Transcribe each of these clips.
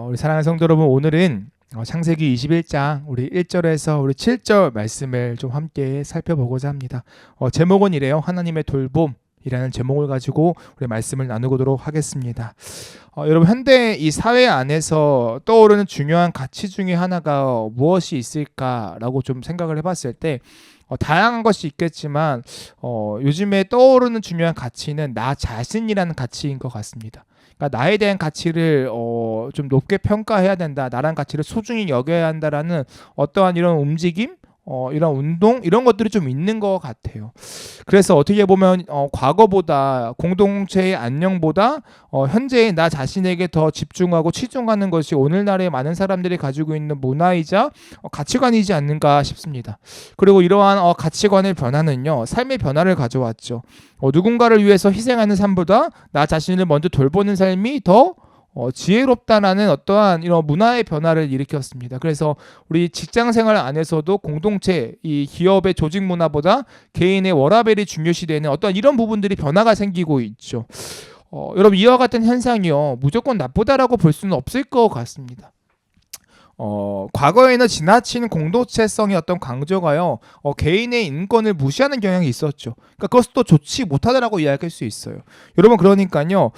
우리 사랑하는 성도 여러분, 오늘은 창세기 21장 우리 1절에서 우리 7절 말씀을 좀 함께 살펴보고자 합니다. 제목은 이래요. 하나님의 돌봄이라는 제목을 가지고 우리 말씀을 나누도록 하겠습니다. 여러분, 현대 이 사회 안에서 떠오르는 중요한 가치 중에 하나가 무엇이 있을까라고 좀 생각을 해봤을 때 다양한 것이 있겠지만 요즘에 떠오르는 중요한 가치는 나 자신이라는 가치인 것 같습니다. 그러니까 나에 대한 가치를 좀 높게 평가해야 된다. 나란 가치를 소중히 여겨야 한다라는 어떠한 이런 움직임, 이런 운동 이런 것들이 좀 있는 것 같아요. 그래서 어떻게 보면 과거보다 공동체의 안녕보다 현재의 나 자신에게 더 집중하고 치중하는 것이 오늘날의 많은 사람들이 가지고 있는 문화이자 가치관이지 않는가 싶습니다. 그리고 이러한 가치관의 변화는요, 삶의 변화를 가져왔죠. 누군가를 위해서 희생하는 삶보다 나 자신을 먼저 돌보는 삶이 더 지혜롭다라는 어떠한 이런 문화의 변화를 일으켰습니다. 그래서 우리 직장 생활 안에서도 공동체, 이 기업의 조직 문화보다 개인의 워라밸이 중요시되는 어떤 이런 부분들이 변화가 생기고 있죠. 여러분, 이와 같은 현상이요, 무조건 나쁘다라고 볼 수는 없을 것 같습니다. 과거에는 지나친 공동체성의 어떤 강조가요, 개인의 인권을 무시하는 경향이 있었죠. 그러니까 그것도 좋지 못하다라고 이야기할 수 있어요. 여러분, 그러니까요,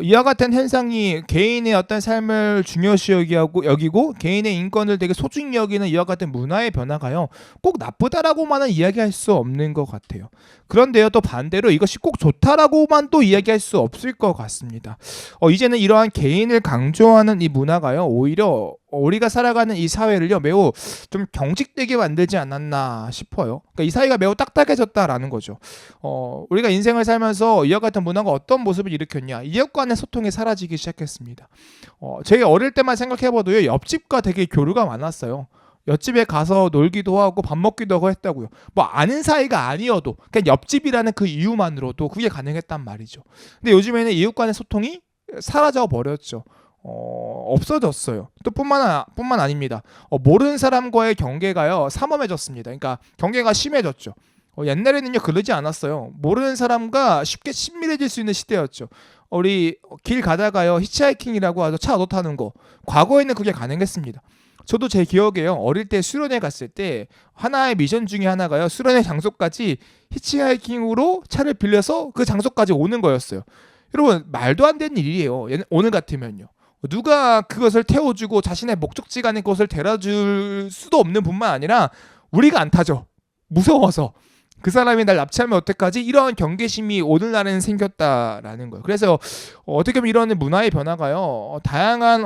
이와 같은 현상이 개인의 어떤 삶을 중요시 여기고 개인의 인권을 되게 소중히 여기는 이와 같은 문화의 변화가요, 꼭 나쁘다라고만은 이야기할 수 없는 것 같아요. 그런데요, 또 반대로 이것이 꼭 좋다라고만 또 이야기할 수 없을 것 같습니다. 이제는 이러한 개인을 강조하는 이 문화가요, 오히려 우리가 살아가는 이 사회를요, 매우 좀 경직되게 만들지 않았나 싶어요. 그러니까 이 사회가 매우 딱딱해졌다라는 거죠. 우리가 인생을 살면서 이와 같은 문화가 어떤 모습을 일으켰냐, 이웃 간의 소통이 사라지기 시작했습니다. 제 어릴 때만 생각해봐도요, 옆집과 되게 교류가 많았어요. 옆집에 가서 놀기도 하고 밥 먹기도 하고 했다고요. 뭐 아는 사이가 아니어도 그냥 옆집이라는 그 이유만으로도 그게 가능했단 말이죠. 근데 요즘에는 이웃 간의 소통이 사라져 버렸죠. 없어졌어요. 또 뿐만 아닙니다. 모르는 사람과의 경계가요, 삼엄해졌습니다. 그러니까 경계가 심해졌죠. 옛날에는요, 그러지 않았어요. 모르는 사람과 쉽게 친밀해질 수 있는 시대였죠. 우리 길 가다가요, 히치하이킹이라고 하죠. 차 얻어 타는 거. 과거에는 그게 가능했습니다. 저도 제 기억에요, 어릴 때 수련회 갔을 때 하나의 미션 중에 하나가요, 수련회 장소까지 히치하이킹으로 차를 빌려서 그 장소까지 오는 거였어요. 여러분, 말도 안 되는 일이에요. 오늘 같으면요, 누가 그것을 태워주고 자신의 목적지가 아닌 곳을 데려줄 수도 없는 뿐만 아니라 우리가 안 타죠. 무서워서. 그 사람이 날 납치하면 어떡하지? 이런 경계심이 오늘날에는 생겼다라는 거예요. 그래서 어떻게 보면 이런 문화의 변화가요, 다양한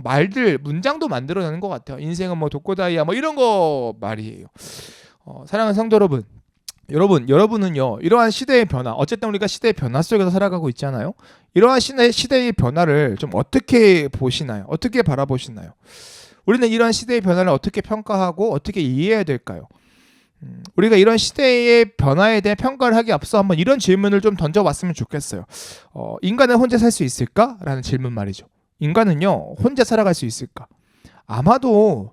말들, 문장도 만들어내는 것 같아요. 인생은 독고다이야 이런 거 말이에요. 사랑하는 성도 여러분은요, 이러한 시대의 변화, 어쨌든 우리가 시대의 변화 속에서 살아가고 있잖아요. 이러한 시대의 변화를 좀 어떻게 보시나요? 어떻게 바라보시나요? 우리는 이러한 시대의 변화를 어떻게 평가하고 어떻게 이해해야 될까요? 우리가 이런 시대의 변화에 대한 평가를 하기 앞서 한번 이런 질문을 좀 던져봤으면 좋겠어요. 인간은 혼자 살 수 있을까? 라는 질문 말이죠. 인간은요, 혼자 살아갈 수 있을까? 아마도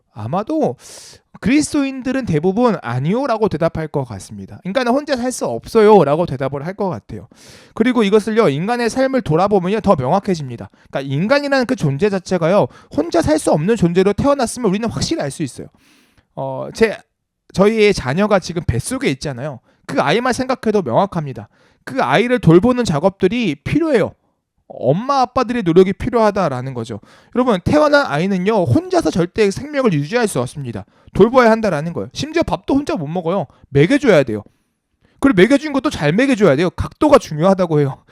그리스도인들은 대부분 아니요 라고 대답할 것 같습니다. 인간은 혼자 살 수 없어요 라고 대답을 할 것 같아요. 그리고 이것을요, 인간의 삶을 돌아보면요, 더 명확해집니다. 그러니까 인간이라는 그 존재 자체가요, 혼자 살 수 없는 존재로 태어났으면 우리는 확실히 알 수 있어요. 저희의 자녀가 지금 뱃속에 있잖아요. 그 아이만 생각해도 명확합니다. 그 아이를 돌보는 작업들이 필요해요. 엄마 아빠들의 노력이 필요하다라는 거죠. 여러분, 태어난 아이는요, 혼자서 절대 생명을 유지할 수 없습니다. 돌봐야 한다라는 거예요. 심지어 밥도 혼자 못 먹어요. 먹여줘야 돼요. 그리고 먹여준 것도 잘 먹여줘야 돼요. 각도가 중요하다고 해요.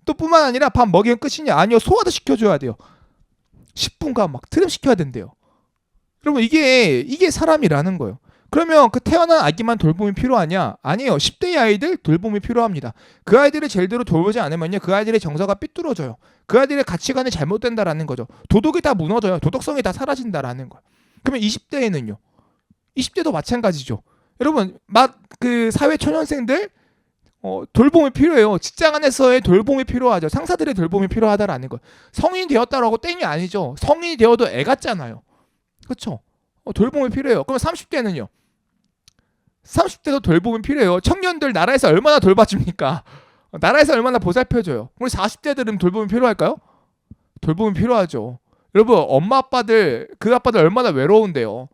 또 뿐만 아니라 밥 먹이면 끝이냐? 아니요, 소화도 시켜줘야 돼요. 10분간 막 트림 시켜야 된대요. 여러분, 이게 사람이라는 거예요. 그러면 그 태어난 아기만 돌봄이 필요하냐? 아니에요. 10대의 아이들 돌봄이 필요합니다. 그 아이들을 제대로 돌보지 않으면요, 그 아이들의 정서가 삐뚤어져요. 그 아이들의 가치관이 잘못된다라는 거죠. 도덕이 다 무너져요. 도덕성이 다 사라진다라는 거예요. 그러면 20대에는요? 20대도 마찬가지죠. 여러분, 그 사회 초년생들 돌봄이 필요해요. 직장 안에서의 돌봄이 필요하죠. 상사들의 돌봄이 필요하다라는 거예요. 성인이 되었다라고 땡이 아니죠. 성인이 되어도 애 같잖아요. 그렇죠? 돌봄이 필요해요. 그럼 30대는요? 30대도 돌봄이 필요해요. 청년들 나라에서 얼마나 돌봐줍니까? 나라에서 얼마나 보살펴줘요. 우리 40대들은 돌봄이 필요할까요? 돌봄이 필요하죠. 여러분 엄마 아빠들 그 아빠들 얼마나 외로운데요.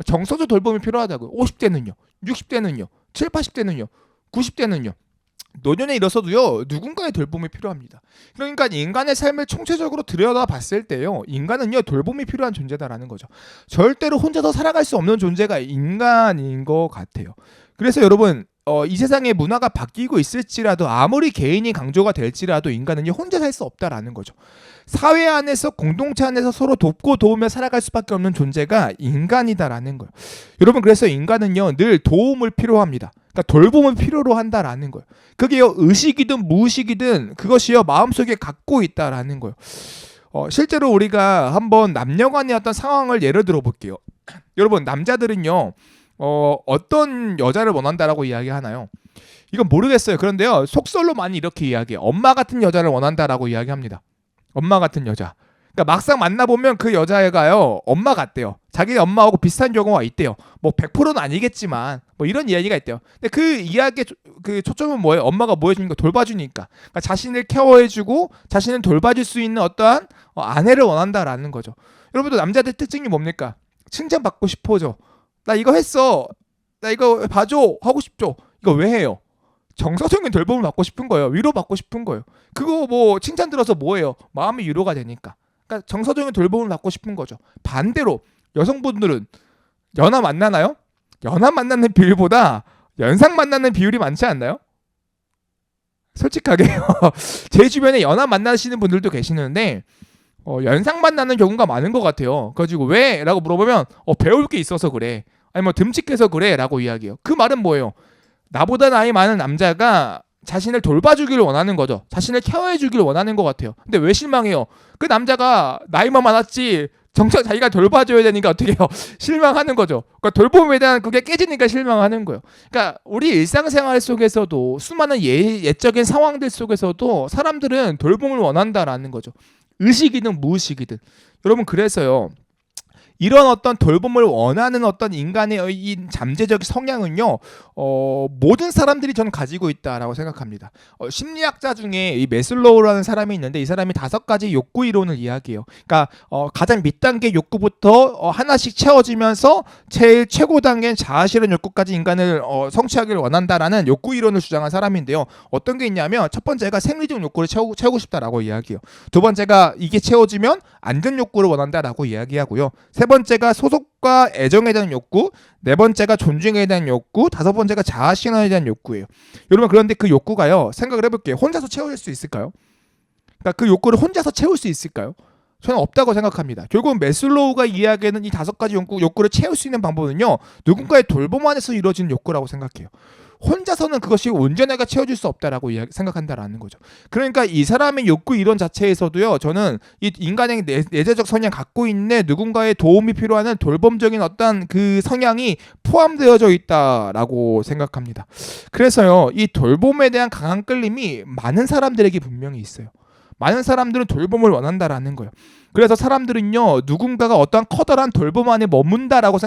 정서적 돌봄이 필요하다고요. 50대는요. 60대는요. 7, 80대는요. 90대는요. 노년에 이르러서도요 누군가의 돌봄이 필요합니다. 그러니까 인간의 삶을 총체적으로 들여다봤을 때요 인간은요 돌봄이 필요한 존재다라는 거죠. 절대로 혼자서 살아갈 수 없는 존재가 인간인 것 같아요. 그래서 여러분 이 세상의 문화가 바뀌고 있을지라도 아무리 개인이 강조가 될지라도 인간은요 혼자 살 수 없다라는 거죠. 사회 안에서 공동체 안에서 서로 돕고 도우며 살아갈 수밖에 없는 존재가 인간이다라는 거예요. 여러분 그래서 인간은요 늘 도움을 필요합니다. 그러니까 돌봄을 필요로 한다라는 거예요. 그게요 의식이든 무의식이든 그것이요 마음속에 갖고 있다라는 거예요. 실제로 우리가 한번 남녀간의 어떤 상황을 예를 들어 볼게요. 여러분 남자들은요 어떤 여자를 원한다라고 이야기하나요? 이건 모르겠어요. 그런데요 속설로 많이 이렇게 이야기해요. 엄마 같은 여자를 원한다라고 이야기합니다. 엄마 같은 여자. 그러니까 막상 만나보면 그 여자애가요 엄마 같대요. 자기 엄마하고 비슷한 경우가 있대요. 뭐 100%는 아니겠지만 뭐 이런 이야기가 있대요. 근데 그 이야기의 그 초점은 뭐예요? 엄마가 뭐 해주니까 돌봐주니까. 그러니까 자신을 케어해주고 자신을 돌봐줄 수 있는 어떠한 아내를 원한다라는 거죠. 여러분들 남자들 특징이 뭡니까? 칭찬받고 싶어져. 나 이거 했어. 나 이거 봐줘. 하고 싶죠. 이거 왜 해요? 정서적인 돌봄을 받고 싶은 거예요. 위로받고 싶은 거예요. 그거 뭐 칭찬 들어서 뭐예요? 마음이 위로가 되니까. 그러니까 정서적인 돌봄을 받고 싶은 거죠. 반대로 여성분들은 연하 만나나요? 연하 만나는 비율보다 연상 만나는 비율이 많지 않나요? 솔직하게 제 주변에 연하 만나시는 분들도 계시는데 연상 만나는 경우가 많은 것 같아요. 그래가지고 왜? 라고 물어보면 배울 게 있어서 그래. 아니 뭐 듬직해서 그래 라고 이야기해요. 그 말은 뭐예요? 나보다 나이 많은 남자가 자신을 돌봐주기를 원하는 거죠. 자신을 케어해주기를 원하는 것 같아요. 근데 왜 실망해요? 그 남자가 나이만 많았지 정작 자기가 돌봐줘야 되니까 어떻게 해요? 실망하는 거죠. 그러니까 돌봄에 대한 그게 깨지니까 실망하는 거예요. 그러니까 우리 일상생활 속에서도 수많은 예적인 상황들 속에서도 사람들은 돌봄을 원한다라는 거죠. 의식이든 무의식이든. 여러분 그래서요. 이런 어떤 돌봄을 원하는 어떤 인간의 이 잠재적 성향은요, 모든 사람들이 저는 가지고 있다라고 생각합니다. 심리학자 중에 이 메슬로우라는 사람이 있는데 이 사람이 5가지 욕구 이론을 이야기해요. 그러니까 가장 밑단계 욕구부터 하나씩 채워지면서 제일 최고 단계인 자아실현 욕구까지 인간을 성취하기를 원한다라는 욕구 이론을 주장한 사람인데요. 어떤 게 있냐면 첫 번째가 생리적 욕구를 채우고 싶다라고 이야기해요. 두 번째가 이게 채워지면 안전 욕구를 원한다라고 이야기하고요. 세 번째가 소속과 애정에 대한 욕구, 네 번째가 존중에 대한 욕구, 다섯 번째가 자아실현에 대한 욕구예요. 여러분 그런데 그 욕구가요. 생각을 해볼게요. 혼자서 채워질 수 있을까요? 그러니까 그 욕구를 혼자서 채울 수 있을까요? 저는 없다고 생각합니다. 결국은 메슬로우가 이야기하는 이 5가지 욕구를 채울 수 있는 방법은요. 누군가의 돌봄 안에서 이루어지는 욕구라고 생각해요. 혼자서는 그것이 온전하게 채워질 수 없다라고 생각한다라는 거죠. 그러니까 이 사람의 욕구 이론 자체에서도요. 저는 이 인간의 내재적 성향 갖고 있는 누군가의 도움이 필요한 돌봄적인 어떤 그 성향이 포함되어져 있다라고 생각합니다. 그래서요. 이 돌봄에 대한 강한 끌림이 많은 사람들에게 분명히 있어요. 많은 사람들은 돌봄을 원한다라는 거예요. 그래서 사람들은요. 누군가가 어떠한 커다란 돌봄 안에 머문다라고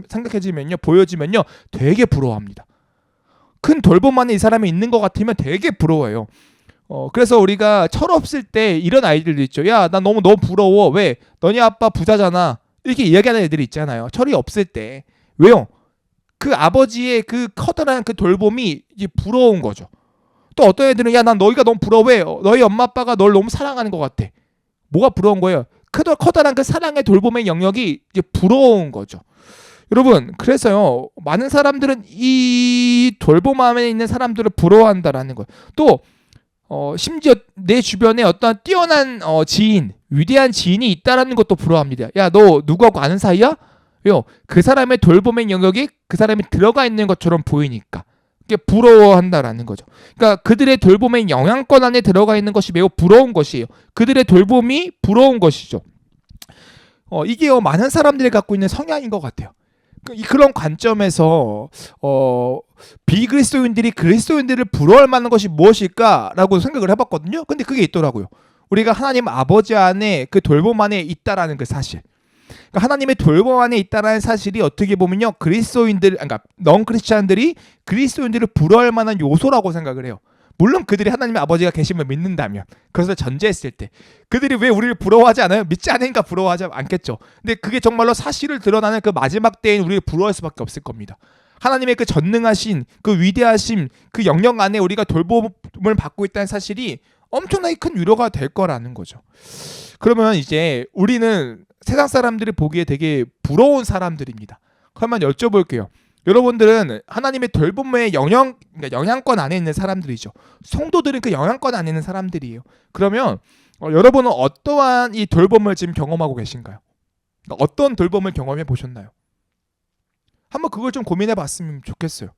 생각해지면요. 보여지면요. 되게 부러워합니다. 큰 돌봄 안에 이 사람이 있는 것 같으면 되게 부러워요. 그래서 우리가 철없을 때 이런 아이들도 있죠. 야, 나 너무 부러워. 왜? 너네 아빠 부자잖아. 이렇게 이야기하는 애들이 있잖아요. 철이 없을 때. 왜요? 그 아버지의 그 커다란 그 돌봄이 이제 부러운 거죠. 또 어떤 애들은 야, 난 너희가 너무 부러워해. 너희 엄마 아빠가 널 너무 사랑하는 것 같아. 뭐가 부러운 거예요? 커다란 그 사랑의 돌봄의 영역이 이제 부러운 거죠. 여러분 그래서요 많은 사람들은 이 돌봄 안에 있는 사람들을 부러워한다라는 거예요. 또 심지어 내 주변에 어떤 뛰어난 지인, 위대한 지인이 있다라는 것도 부러워합니다. 야, 너 누구하고 아는 사이야? 왜요? 그 사람의 돌봄의 영역이 그 사람이 들어가 있는 것처럼 보이니까 이게 부러워한다라는 거죠. 그러니까 그들의 돌봄의 영향권 안에 들어가 있는 것이 매우 부러운 것이에요. 그들의 돌봄이 부러운 것이죠. 이게요 많은 생사람들이 갖고 있는 성향인 것 같아요. 그런 관점에서 비그리스도인들이 그리스도인들을 부러워할 만한 것이 무엇일까라고 생각을 해봤거든요. 근데 그게 있더라고요. 우리가 하나님 아버지 안에 그 돌봄 안에 있다라는 그 사실. 그러니까 하나님의 돌봄 안에 있다라는 사실이 어떻게 보면요 그리스도인들, 그러니까 넌 크리스찬들이 그리스도인들을 부러워할 만한 요소라고 생각을 해요. 물론 그들이 하나님의 아버지가 계심을 믿는다면, 그것을 전제했을 때 그들이 왜 우리를 부러워하지 않아요? 믿지 않으니까 부러워하지 않겠죠. 근데 그게 정말로 사실을 드러나는 그 마지막 때엔 우리를 부러워할 수밖에 없을 겁니다. 하나님의 그 전능하신 그 위대하심, 그 영역 안에 우리가 돌봄을 받고 있다는 사실이 엄청나게 큰 위로가 될 거라는 거죠. 그러면 이제 우리는 세상 사람들이 보기에 되게 부러운 사람들입니다. 그러면 여쭤볼게요. 여러분들은 하나님의 돌봄의 그러니까 영향권 안에 있는 사람들이죠. 성도들은 그 영향권 안에 있는 사람들이에요. 그러면 여러분은 어떠한 이 돌봄을 지금 경험하고 계신가요? 그러니까 어떤 돌봄을 경험해 보셨나요? 한번 그걸 좀 고민해 봤으면 좋겠어요.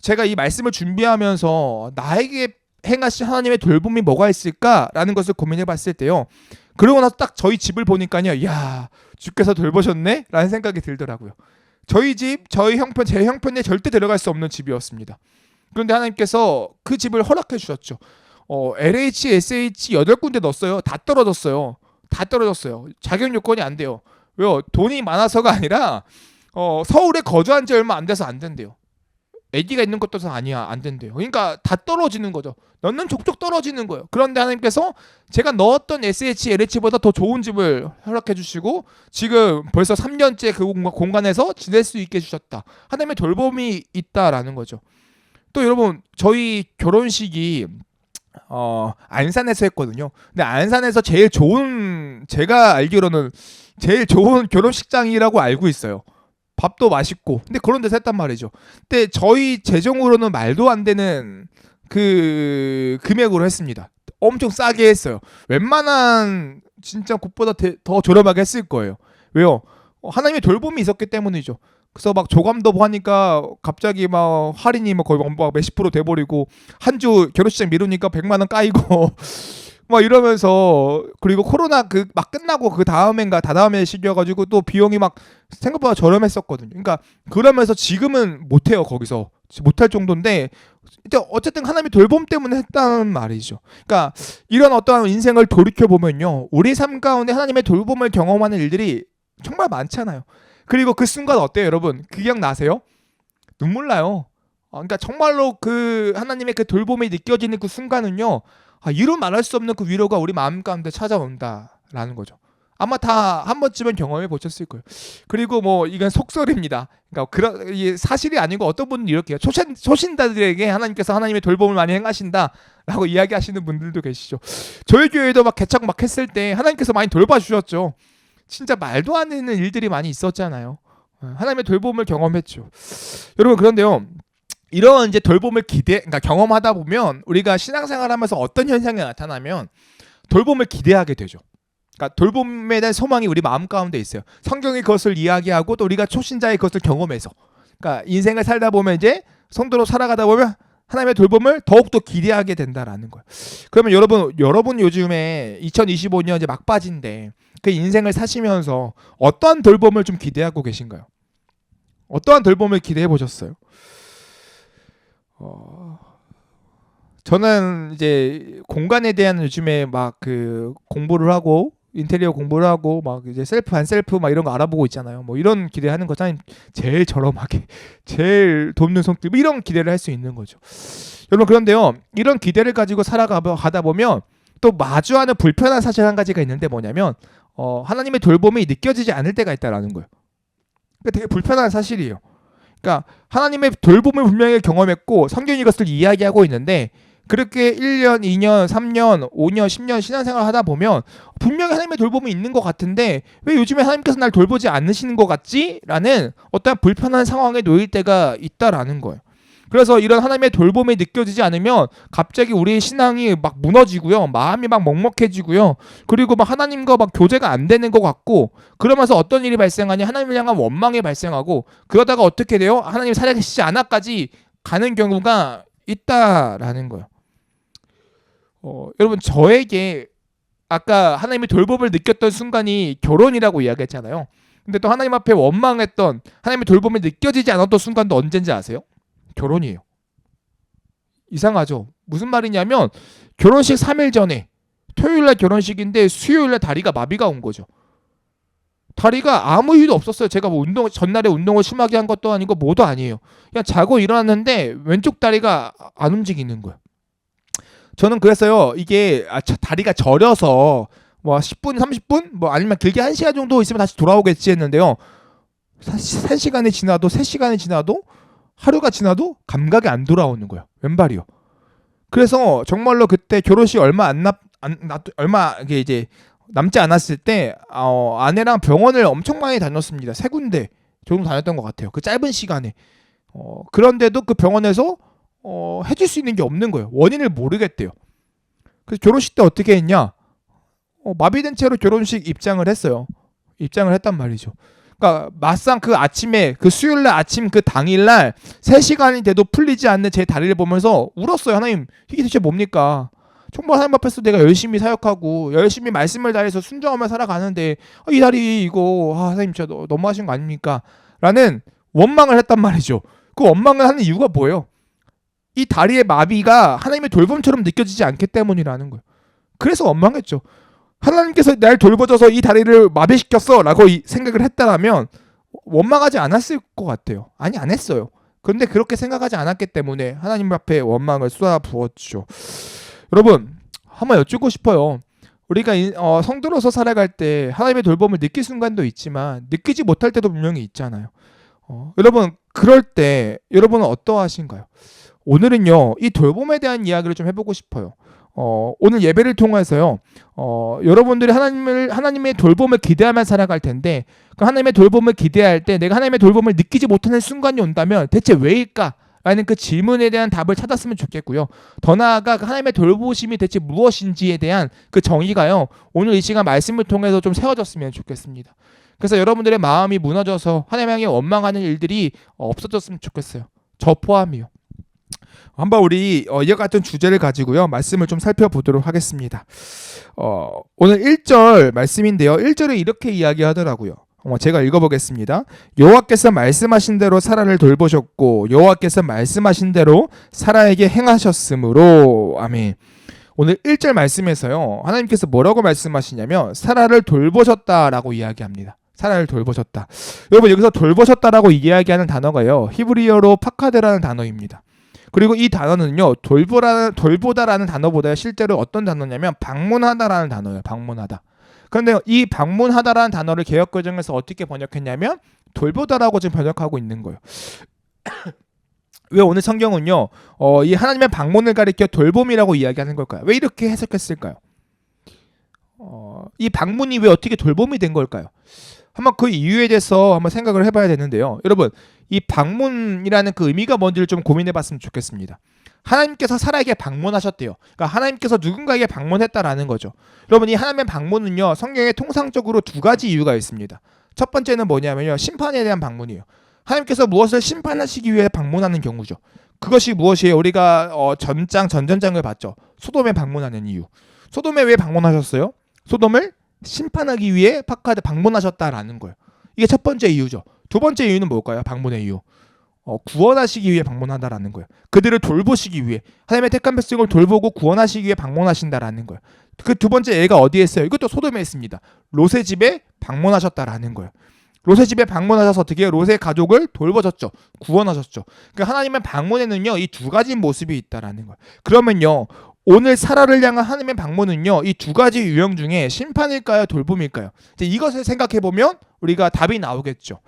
제가 이 말씀을 준비하면서 나에게 행하신 하나님의 돌봄이 뭐가 있을까라는 것을 고민해 봤을 때요. 그러고 나서 딱 저희 집을 보니까요. 야, 주께서 돌보셨네? 라는 생각이 들더라고요. 저희 집, 제 형편에 절대 들어갈 수 없는 집이었습니다. 그런데 하나님께서 그 집을 허락해 주셨죠. LH, SH 8군데 넣었어요. 다 떨어졌어요. 자격 요건이 안 돼요. 왜요? 돈이 많아서가 아니라 서울에 거주한 지 얼마 안 돼서 안 된대요. 아기가 있는 것도 아니야, 안 된대요. 그러니까 다 떨어지는 거죠. 넣는 족족 떨어지는 거예요. 그런데 하나님께서 제가 넣었던 SH, LH보다 더 좋은 집을 허락해 주시고 지금 벌써 3년째 그 공간에서 지낼 수 있게 해주셨다. 하나님의 돌봄이 있다라는 거죠. 또 여러분, 저희 결혼식이 안산에서 했거든요. 근데 안산에서 제가 알기로는 제일 좋은 결혼식장이라고 알고 있어요. 밥도 맛있고. 근데 그런 데서 했단 말이죠. 근데 저희 재정으로는 말도 안 되는 그 금액으로 했습니다. 엄청 싸게 했어요. 웬만한 진짜 곳보다 더 저렴하게 했을 거예요. 왜요? 하나님의 돌봄이 있었기 때문이죠. 그래서 막 조감도 하니까 갑자기 막 할인이 막 거의 막 몇십 프로 돼버리고 한 주 결혼식장 미루니까 100만 원 까이고 막 이러면서, 그리고 코로나 막 끝나고 그 다음엔가 다다음에 시기여가지고 또 비용이 막 생각보다 저렴했었거든요. 그러니까 그러면서 지금은 못해요. 거기서 못할 정도인데 어쨌든 하나님의 돌봄 때문에 했다는 말이죠. 그러니까 이런 어떠한 인생을 돌이켜 보면요, 우리 삶 가운데 하나님의 돌봄을 경험하는 일들이 정말 많잖아요. 그리고 그 순간 어때요, 여러분? 그 기억 나세요? 눈물 나요. 그러니까 정말로 그 하나님의 그 돌봄이 느껴지는 그 순간은요, 이루 말할 수 없는 그 위로가 우리 마음 가운데 찾아온다라는 거죠. 아마 다 한 번쯤은 경험해 보셨을 거예요. 그리고 뭐 이건 속설입니다. 그러니까 이게 사실이 아니고 어떤 분은 이렇게 해요. 초신자들에게 하나님께서 하나님의 돌봄을 많이 행하신다라고 이야기하시는 분들도 계시죠. 저희 교회도 막 개척 막 했을 때 하나님께서 많이 돌봐주셨죠. 진짜 말도 안 되는 일들이 많이 있었잖아요. 하나님의 돌봄을 경험했죠. 여러분, 그런데요, 이런 이제 돌봄을 그러니까 경험하다 보면 우리가 신앙생활하면서 어떤 현상이 나타나면 돌봄을 기대하게 되죠. 그러니까 돌봄에 대한 소망이 우리 마음 가운데 있어요. 성경이 그것을 이야기하고 또 우리가 초신자의 그것을 경험해서, 그러니까 인생을 살다 보면 이제 성도로 살아가다 보면 하나님의 돌봄을 더욱더 기대하게 된다라는 거예요. 그러면 여러분 요즘에 2025년 이제 막바지인데 그 인생을 사시면서 어떠한 돌봄을 좀 기대하고 계신가요? 어떠한 돌봄을 기대해 보셨어요? 저는 이제 공간에 대한 요즘에 막 그 공부를 하고 인테리어 공부를 하고 막 이제 셀프 안 셀프 막 이런 거 알아보고 있잖아요. 뭐 이런 기대하는 거잖아요. 제일 저렴하게, 제일 돕는 손길, 뭐 이런 기대를 할 수 있는 거죠. 여러분, 그런데요, 이런 기대를 가지고 살아가다 보면 또 마주하는 불편한 사실 한 가지가 있는데 뭐냐면 하나님의 돌봄이 느껴지지 않을 때가 있다라는 거예요. 그러니까 되게 불편한 사실이에요. 그러니까 하나님의 돌봄을 분명히 경험했고 성경이 이것을 이야기하고 있는데, 그렇게 1년, 2년, 3년, 5년, 10년 신앙생활을 하다 보면 분명히 하나님의 돌봄이 있는 것 같은데 왜 요즘에 하나님께서 날 돌보지 않으시는 것 같지? 라는 어떤 불편한 상황에 놓일 때가 있다라는 거예요. 그래서 이런 하나님의 돌봄이 느껴지지 않으면 갑자기 우리의 신앙이 막 무너지고요, 마음이 막 먹먹해지고요, 그리고 막 하나님과 막 교제가 안 되는 것 같고, 그러면서 어떤 일이 발생하니 하나님을 향한 원망이 발생하고, 그러다가 어떻게 돼요? 하나님 살아계시지 않아까지 가는 경우가 있다라는 거예요. 여러분, 저에게 아까 하나님의 돌봄을 느꼈던 순간이 결혼이라고 이야기했잖아요. 근데 또 하나님 앞에 원망했던, 하나님의 돌봄이 느껴지지 않았던 순간도 언젠지 아세요? 결혼이에요. 이상하죠? 무슨 말이냐면 결혼식 3일 전에, 토요일날 결혼식인데 수요일날 다리가 마비가 온 거죠. 다리가 아무 이유도 없었어요. 제가 뭐 전날에 운동을 심하게 한 것도 아니고 뭐도 아니에요. 그냥 자고 일어났는데 왼쪽 다리가 안 움직이는 거예요. 저는 그래서요, 이게 다리가 저려서 뭐 10분, 30분, 뭐 아니면 길게 1시간 정도 있으면 다시 돌아오겠지 했는데요. 3시간이 지나도 3시간이 지나도 하루가 지나도 감각이 안 돌아오는 거예요. 왼발이요. 그래서 정말로 그때 결혼식 얼마 이게 이제 남지 않았을 때 아내랑 병원을 엄청 많이 다녔습니다. 3군데 정도 다녔던 것 같아요. 그 짧은 시간에. 그런데도 그 병원에서 해줄 수 있는 게 없는 거예요. 원인을 모르겠대요. 그래서 결혼식 때 어떻게 했냐? 마비된 채로 결혼식 입장을 했어요. 입장을 했단 말이죠. 그러니까 막상 그 아침에 그 수요일날 아침 그 당일날 3시간이 돼도 풀리지 않는 제 다리를 보면서 울었어요. 하나님, 이게 대체 뭡니까? 정말 하나님 앞에서 내가 열심히 사역하고 열심히 말씀을 다해서 순종하며 살아가는데 이 다리 이거 하나님 진짜 너무하신 거 아닙니까? 라는 원망을 했단 말이죠. 그 원망을 하는 이유가 뭐예요? 이 다리의 마비가 하나님의 돌봄처럼 느껴지지 않기 때문이라는 거예요. 그래서 원망했죠. 하나님께서 날 돌보셔서 이 다리를 마비시켰어 라고 생각을 했다라면 원망하지 않았을 것 같아요. 아니, 안 했어요. 그런데 그렇게 생각하지 않았기 때문에 하나님 앞에 원망을 쏟아 부었죠. 여러분, 한번 여쭙고 싶어요. 우리가 성도로서 살아갈 때 하나님의 돌봄을 느낄 순간도 있지만 느끼지 못할 때도 분명히 있잖아요. 여러분, 그럴 때 여러분은 어떠하신가요? 오늘은요, 이 돌봄에 대한 이야기를 좀 해보고 싶어요. 오늘 예배를 통해서요, 여러분들이 하나님의 돌봄을 기대하며 살아갈 텐데, 그 하나님의 돌봄을 기대할 때 내가 하나님의 돌봄을 느끼지 못하는 순간이 온다면 대체 왜일까? 라는 그 질문에 대한 답을 찾았으면 좋겠고요. 더 나아가 그 하나님의 돌보심이 대체 무엇인지에 대한 그 정의가요, 오늘 이 시간 말씀을 통해서 좀 세워졌으면 좋겠습니다. 그래서 여러분들의 마음이 무너져서 하나님 향해 원망하는 일들이 없어졌으면 좋겠어요. 저 포함이요. 한번 우리 이와 같은 주제를 가지고요, 말씀을 좀 살펴보도록 하겠습니다. 오늘 1절 말씀인데요. 1절에 이렇게 이야기하더라고요. 제가 읽어보겠습니다. 여호와께서 말씀하신 대로 사라를 돌보셨고 여호와께서 말씀하신 대로 사라에게 행하셨으므로. 아멘. 오늘 1절 말씀에서요, 하나님께서 뭐라고 말씀하시냐면 사라를 돌보셨다라고 이야기합니다. 사라를 돌보셨다. 여러분, 여기서 돌보셨다라고 이야기하는 단어가요, 히브리어로 파카드라는 단어입니다. 그리고 이 단어는요, 돌보다라는 단어보다 실제로 어떤 단어냐면 방문하다라는 단어예요. 방문하다. 그런데 이 방문하다라는 단어를 개역개정에서 어떻게 번역했냐면 돌보다라고 지금 번역하고 있는 거예요. 왜 오늘 성경은요, 이 하나님의 방문을 가리켜 돌봄이라고 이야기하는 걸까요? 왜 이렇게 해석했을까요? 이 방문이 왜 어떻게 돌봄이 된 걸까요? 한번 그 이유에 대해서 한번 생각을 해봐야 되는데요. 여러분, 이 방문이라는 그 의미가 뭔지를 좀 고민해봤으면 좋겠습니다. 하나님께서 사라에게 방문하셨대요. 그러니까 하나님께서 누군가에게 방문했다라는 거죠. 여러분, 이 하나님의 방문은요, 성경에 통상적으로 2가지 이유가 있습니다. 첫 번째는 뭐냐면요, 심판에 대한 방문이에요. 하나님께서 무엇을 심판하시기 위해 방문하는 경우죠. 그것이 무엇이에요? 우리가 전전장을 봤죠. 소돔에 방문하는 이유. 소돔에 왜 방문하셨어요? 소돔을 심판하기 위해 방문하셨다라는 거예요. 이게 첫 번째 이유죠. 두 번째 이유는 뭘까요? 방문의 이유. 구원하시기 위해 방문한다라는 거예요. 그들을 돌보시기 위해, 하나님의 택한 백성을 돌보고 구원하시기 위해 방문하신다라는 거예요. 그 두 번째 예가 어디에 있어요? 이것도 소돔에 있습니다. 롯의 집에 방문하셨다라는 거예요. 롯의 집에 방문하셔서 어떻게 해요? 롯의 가족을 돌보셨죠. 구원하셨죠. 그러니까 하나님의 방문에는요, 이 2가지 모습이 있다라는 거예요. 그러면요, 오늘 사라를 향한 하나님의 방문은요, 이 2가지 유형 중에 심판일까요? 돌봄일까요? 이제 이것을 생각해보면 우리가 답이 나오겠죠.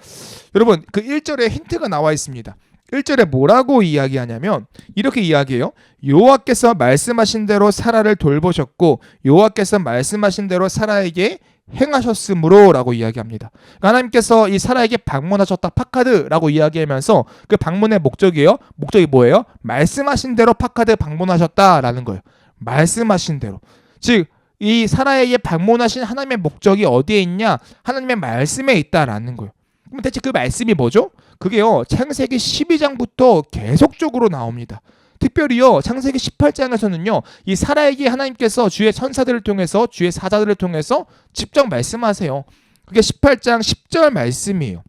여러분, 그 1절에 힌트가 나와 있습니다. 1절에 뭐라고 이야기하냐면 이렇게 이야기해요. 여호와께서 말씀하신 대로 사라를 돌보셨고 여호와께서 말씀하신 대로 사라에게 행하셨으므로 라고 이야기합니다. 그러니까 하나님께서 이 사라에게 방문하셨다, 파카드라고 이야기하면서 그 방문의 목적이에요. 목적이 뭐예요? 말씀하신 대로 파카드 방문하셨다라는 거예요. 말씀하신 대로. 즉, 이 사라에게 방문하신 하나님의 목적이 어디에 있냐? 하나님의 말씀에 있다라는 거예요. 그럼 대체 그 말씀이 뭐죠? 그게요, 창세기 12장부터 계속적으로 나옵니다. 특별히요, 창세기 18장에서는요, 이 사라에게 하나님께서 주의 천사들을 통해서, 주의 사자들을 통해서 직접 말씀하세요. 그게 18장 10절 말씀이에요.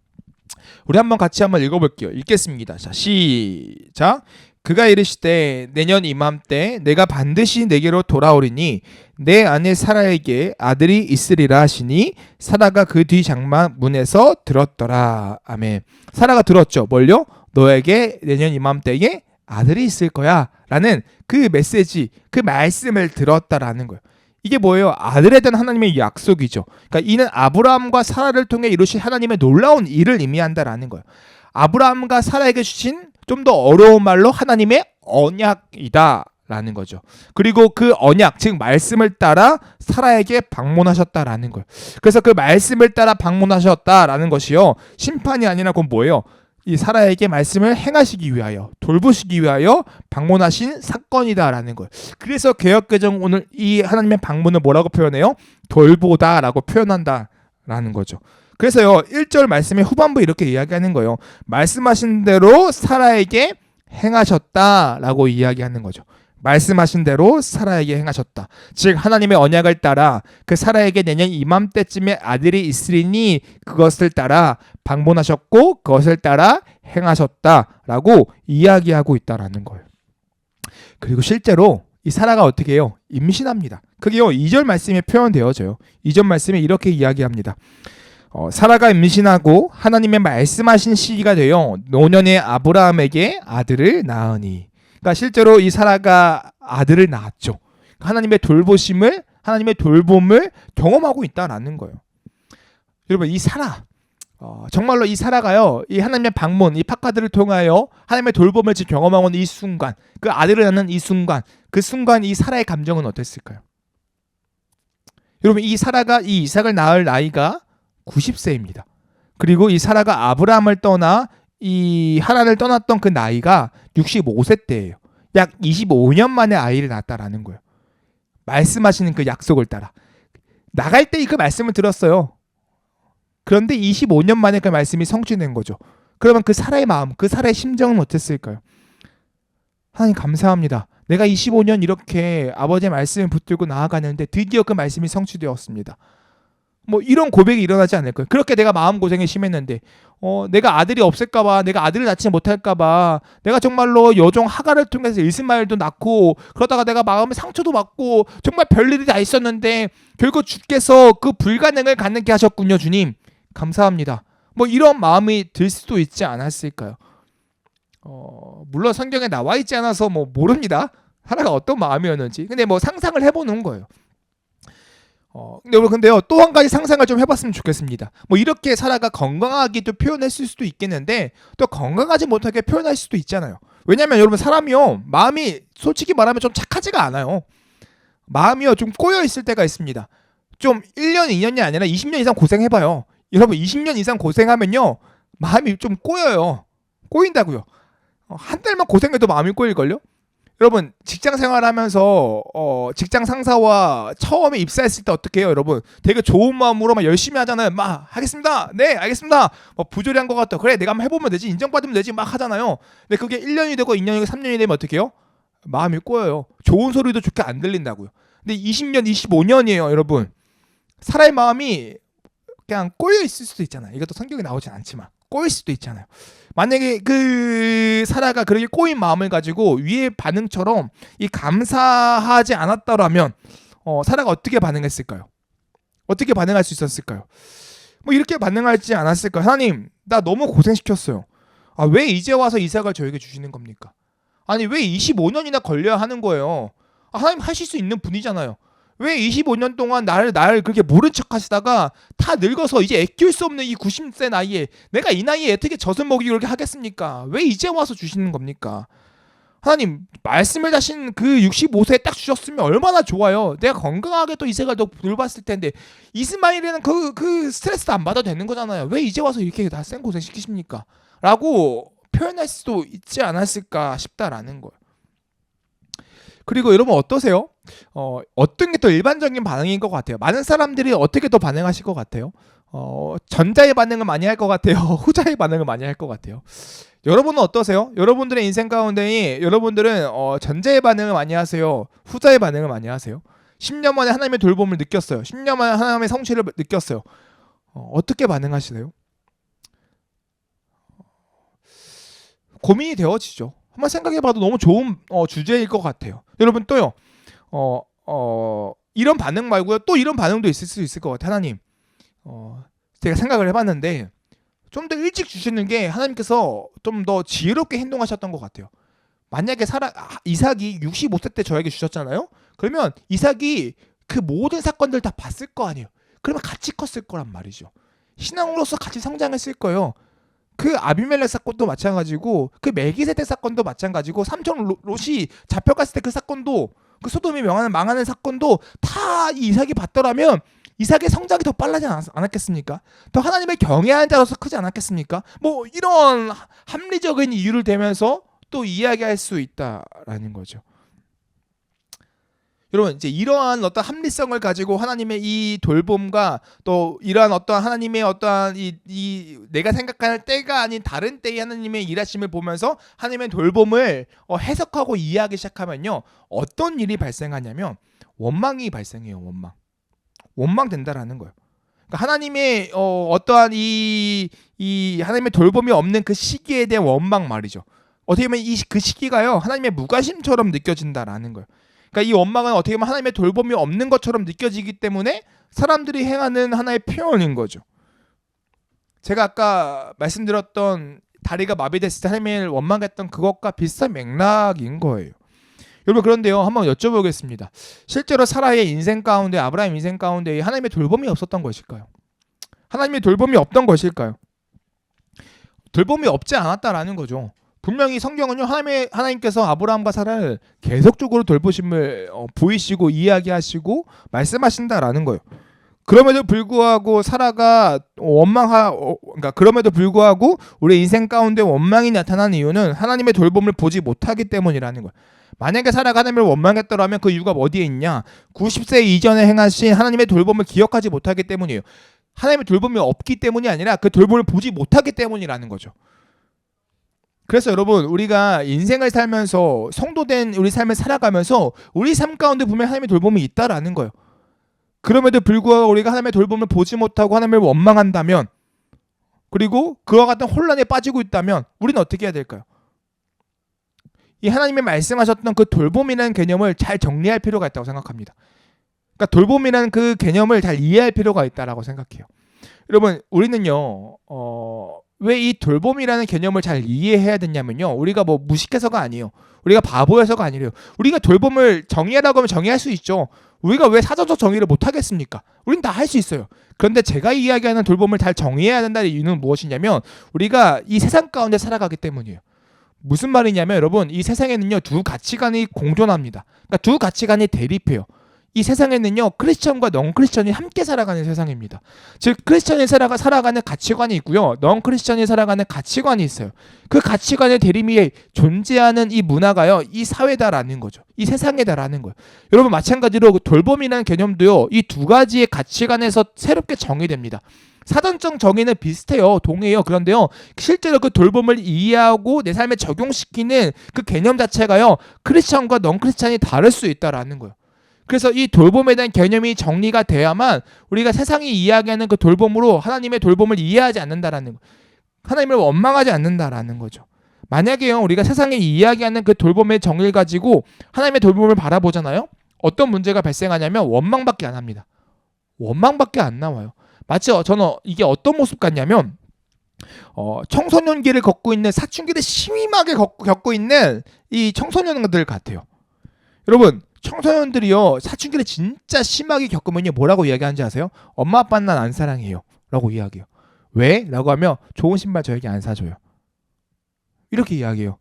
우리 같이 한번 읽어볼게요. 읽겠습니다. 자, 시작. 그가 이르시되 내년 이맘때 내가 반드시 내게로 돌아오리니 내 아내 사라에게 아들이 있으리라 하시니 사라가 그 뒤 장막 문에서 들었더라. 아멘. 사라가 들었죠. 뭘요? 너에게 내년 이맘때에 아들이 있을 거야 라는 그 메시지, 그 말씀을 들었다라는 거예요. 이게 뭐예요? 아들에 대한 하나님의 약속이죠. 그러니까 이는 아브라함과 사라를 통해 이루신 하나님의 놀라운 일을 의미한다라는 거예요. 아브라함과 사라에게 주신 좀 더 어려운 말로 하나님의 언약이다라는 거죠. 그리고 그 언약, 즉 말씀을 따라 사라에게 방문하셨다라는 거예요. 그래서 그 말씀을 따라 방문하셨다라는 것이요, 심판이 아니라 그건 뭐예요? 이 사라에게 말씀을 행하시기 위하여, 돌보시기 위하여 방문하신 사건이다라는 거예요. 그래서 개역개정 오늘 이 하나님의 방문을 뭐라고 표현해요? 돌보다라고 표현한다라는 거죠. 그래서요 1절 말씀의 후반부 이렇게 이야기하는 거예요. 말씀하신 대로 사라에게 행하셨다라고 이야기하는 거죠. 말씀하신 대로 사라에게 행하셨다. 즉 하나님의 언약을 따라 그 사라에게 내년 이맘때쯤에 아들이 있으리니 그것을 따라 방문하셨고 그것을 따라 행하셨다라고 이야기하고 있다라는 거예요. 그리고 실제로 이 사라가 어떻게 해요? 임신합니다. 그게요 2절 말씀에 표현되어져요. 2절 말씀에 이렇게 이야기합니다. 사라가 임신하고 하나님의 말씀하신 시기가 되어 노년의 아브라함에게 아들을 낳으니. 그러니까 실제로 이 사라가 아들을 낳았죠. 하나님의 돌보심을, 하나님의 돌봄을 경험하고 있다라는 거예요. 여러분 이 사라, 정말로 이 사라가요 이 하나님의 방문, 이 파카드를 통하여 하나님의 돌봄을 지금 경험하고 있는 이 순간, 그 아들을 낳는 이 순간, 그 순간 이 사라의 감정은 어땠을까요? 여러분 이 사라가 이 이삭을 낳을 나이가 90세입니다. 그리고 이 사라가 아브라함을 떠나 이 하란을 떠났던 그 나이가 65세 때예요. 약 25년 만에 아이를 낳았다라는 거예요. 말씀하시는 그 약속을 따라 나갈 때 그 말씀을 들었어요. 그런데 25년 만에 그 말씀이 성취된 거죠. 그러면 그 사라의 마음, 그 사라의 심정은 어땠을까요? 하나님 감사합니다. 내가 25년 이렇게 아버지의 말씀을 붙들고 나아가는데 드디어 그 말씀이 성취되었습니다. 뭐 이런 고백이 일어나지 않을 거예요. 그렇게 내가 마음고생이 심했는데 내가 아들이 없을까봐, 내가 아들을 낳지 못할까봐, 내가 정말로 여종 하갈을 통해서 이스마엘도 낳고 그러다가 내가 마음에 상처도 받고 정말 별일이 다 있었는데 결국 주께서 그 불가능을 가능케 하셨군요. 주님 감사합니다. 뭐 이런 마음이 들 수도 있지 않았을까요? 물론 성경에 나와 있지 않아서 뭐 모릅니다. 하나가 어떤 마음이었는지. 근데 뭐 상상을 해보는 거예요. 근데 여러분 근데요 또 한 가지 상상을 좀 해봤으면 좋겠습니다. 뭐 이렇게 사라가 건강하게도 표현했을 수도 있겠는데 또 건강하지 못하게 표현할 수도 있잖아요. 왜냐면 여러분 사람이요 마음이 솔직히 말하면 좀 착하지가 않아요. 마음이요 좀 꼬여 있을 때가 있습니다. 좀 1년 2년이 아니라 20년 이상 고생해봐요. 여러분 20년 이상 고생하면요 마음이 좀 꼬여요. 꼬인다고요. 한 달만 고생해도 마음이 꼬일걸요. 여러분 직장 생활하면서 직장 상사와 처음에 입사했을 때 어떻게 해요? 여러분 되게 좋은 마음으로 막 열심히 하잖아요. 막 하겠습니다. 네 알겠습니다. 뭐 부조리한 것 같다. 그래 내가 한번 해보면 되지. 인정받으면 되지. 막 하잖아요. 근데 그게 1년이 되고 2년이 되고 3년이 되면 어떻게 해요? 마음이 꼬여요. 좋은 소리도 좋게 안 들린다고요. 근데 20년 25년이에요 여러분. 사람의 마음이 그냥 꼬여 있을 수도 있잖아요. 이것도 성경에 나오진 않지만 꼬일 수도 있잖아요. 만약에 그 사라가 그렇게 꼬인 마음을 가지고 위의 반응처럼 이 감사하지 않았다라면 사라가 어떻게 반응했을까요? 어떻게 반응할 수 있었을까요? 뭐 이렇게 반응하지 않았을까요? 하나님 나 너무 고생시켰어요. 왜 이제 와서 이삭을 저에게 주시는 겁니까? 아니 왜 25년이나 걸려야 하는 거예요? 하나님 하실 수 있는 분이잖아요. 왜 25년 동안 나를 그렇게 모른 척 하시다가 다 늙어서 이제 애 키울 수 없는 이 90세 나이에 내가 이 나이에 어떻게 젖을 먹이고 그렇게 하겠습니까? 왜 이제 와서 주시는 겁니까? 하나님 말씀을 하신 그 65세에 딱 주셨으면 얼마나 좋아요. 내가 건강하게 또 이삭을 더 돌봤을 텐데 이스마엘에는 그 스트레스도 안 받아도 되는 거잖아요. 왜 이제 와서 이렇게 다 생고생 시키십니까? 라고 표현할 수도 있지 않았을까 싶다라는 거예요. 그리고 여러분 어떠세요? 어떤 게 더 일반적인 반응인 것 같아요? 많은 사람들이 어떻게 더 반응하실 것 같아요? 전자의 반응을 많이 할 것 같아요? 후자의 반응을 많이 할 것 같아요? 여러분은 어떠세요? 여러분들의 인생 가운데 여러분들은 전자의 반응을 많이 하세요? 후자의 반응을 많이 하세요? 10년 만에 하나님의 돌봄을 느꼈어요. 10년 만에 하나님의 성취를 느꼈어요. 어떻게 반응하시나요? 고민이 되어지죠. 한번 생각해봐도 너무 좋은 주제일 것 같아요. 여러분 또요. 이런 반응 말고요. 또 이런 반응도 있을 수 있을 것 같아요. 하나님, 제가 생각을 해봤는데 좀 더 일찍 주시는 게 하나님께서 좀 더 지혜롭게 행동하셨던 것 같아요. 만약에 이삭이 65세 때 저에게 주셨잖아요. 그러면 이삭이 그 모든 사건들 다 봤을 거 아니에요. 그러면 같이 컸을 거란 말이죠. 신앙으로서 같이 성장했을 거예요. 그 아비멜렉 사건도 마찬가지고 그 멜기세덱 사건도 마찬가지고 삼촌 롯이 잡혀갔을 때 그 사건도 그 소돔이 망하는 사건도 다 이삭이 봤더라면 이삭의 성장이 더 빨라지지 않았겠습니까? 더 하나님을 경외하는 자로서 크지 않았겠습니까? 뭐 이런 합리적인 이유를 대면서 또 이야기할 수 있다라는 거죠. 여러분 이제 이러한 어떤 합리성을 가지고 하나님의 이 돌봄과 또 이러한 어떤 하나님의 어떠한 이 내가 생각하는 때가 아닌 다른 때의 하나님의 일하심을 보면서 하나님의 돌봄을 해석하고 이해하기 시작하면요 어떤 일이 발생하냐면 원망이 발생해요. 원망된다라는 거예요. 그러니까 하나님의 어떠한 이 하나님의 돌봄이 없는 그 시기에 대한 원망 말이죠. 어떻게 보면 그 시기가요 하나님의 무관심처럼 느껴진다라는 거예요. 그러니까 이 원망은 어떻게 보면 하나님의 돌봄이 없는 것처럼 느껴지기 때문에 사람들이 행하는 하나의 표현인 거죠. 제가 아까 말씀드렸던 다리가 마비됐을 때 하나님을 원망했던 그것과 비슷한 맥락인 거예요. 여러분 그런데요 한번 여쭤보겠습니다. 실제로 사라의 인생 가운데 아브라함 인생 가운데 하나님의 돌봄이 없었던 것일까요? 하나님의 돌봄이 없던 것일까요? 돌봄이 없지 않았다라는 거죠. 분명히 성경은요 하나님께서 아브라함과 사라를 계속적으로 돌보심을 보이시고 이야기하시고 말씀하신다라는 거예요. 그럼에도 불구하고 사라가 그러니까 그럼에도 불구하고 우리 인생 가운데 원망이 나타난 이유는 하나님의 돌봄을 보지 못하기 때문이라는 거예요. 만약에 사라가 하나님을 원망했더라면 그 이유가 어디에 있냐? 90세 이전에 행하신 하나님의 돌봄을 기억하지 못하기 때문이에요. 하나님의 돌봄이 없기 때문이 아니라 그 돌봄을 보지 못하기 때문이라는 거죠. 그래서 여러분 우리가 인생을 살면서 성도된 우리 삶을 살아가면서 우리 삶 가운데 보면 하나님의 돌봄이 있다라는 거예요. 그럼에도 불구하고 우리가 하나님의 돌봄을 보지 못하고 하나님을 원망한다면 그리고 그와 같은 혼란에 빠지고 있다면 우리는 어떻게 해야 될까요? 이 하나님이 말씀하셨던 그 돌봄이라는 개념을 잘 정리할 필요가 있다고 생각합니다. 그러니까 돌봄이라는 그 개념을 잘 이해할 필요가 있다라고 생각해요. 여러분 우리는요 왜 이 돌봄이라는 개념을 잘 이해해야 되냐면요 우리가 뭐 무식해서가 아니에요. 우리가 바보여서가 아니래요. 우리가 돌봄을 정의하라고 하면 정의할 수 있죠. 우리가 왜 사전적 정의를 못 하겠습니까? 우린 다 할 수 있어요. 그런데 제가 이야기하는 돌봄을 잘 정의해야 된다는 이유는 무엇이냐면 우리가 이 세상 가운데 살아가기 때문이에요. 무슨 말이냐면 여러분 이 세상에는요 두 가치관이 공존합니다. 그러니까 두 가치관이 대립해요. 이 세상에는요 크리스천과 넌크리스천이 함께 살아가는 세상입니다. 즉 크리스천이 살아가는 가치관이 있고요 넌크리스천이 살아가는 가치관이 있어요. 그 가치관의 대립이 존재하는 이 문화가요 이 사회다라는 거죠. 이 세상이다라는 거예요. 여러분 마찬가지로 돌봄이라는 개념도요 이 두 가지의 가치관에서 새롭게 정의됩니다. 사전적 정의는 비슷해요. 동의해요. 그런데요 실제로 그 돌봄을 이해하고 내 삶에 적용시키는 그 개념 자체가요 크리스천과 넌크리스천이 다를 수 있다라는 거예요. 그래서 이 돌봄에 대한 개념이 정리가 돼야만 우리가 세상이 이야기하는 그 돌봄으로 하나님의 돌봄을 이해하지 않는다라는 거. 하나님을 원망하지 않는다라는 거죠. 만약에요 우리가 세상이 이야기하는 그 돌봄의 정의를 가지고 하나님의 돌봄을 바라보잖아요. 어떤 문제가 발생하냐면 원망밖에 안 합니다. 원망밖에 안 나와요. 마치 저는 이게 어떤 모습 같냐면 청소년기를 겪고 있는 사춘기를 심하게 겪고 있는 이 청소년들 같아요. 여러분 청소년들이요 사춘기를 진짜 심하게 겪으면요 뭐라고 이야기하는지 아세요? 엄마 아빠는 난 안 사랑해요 라고 이야기해요. 왜? 라고 하면 좋은 신발 저에게 안 사줘요. 이렇게 이야기해요.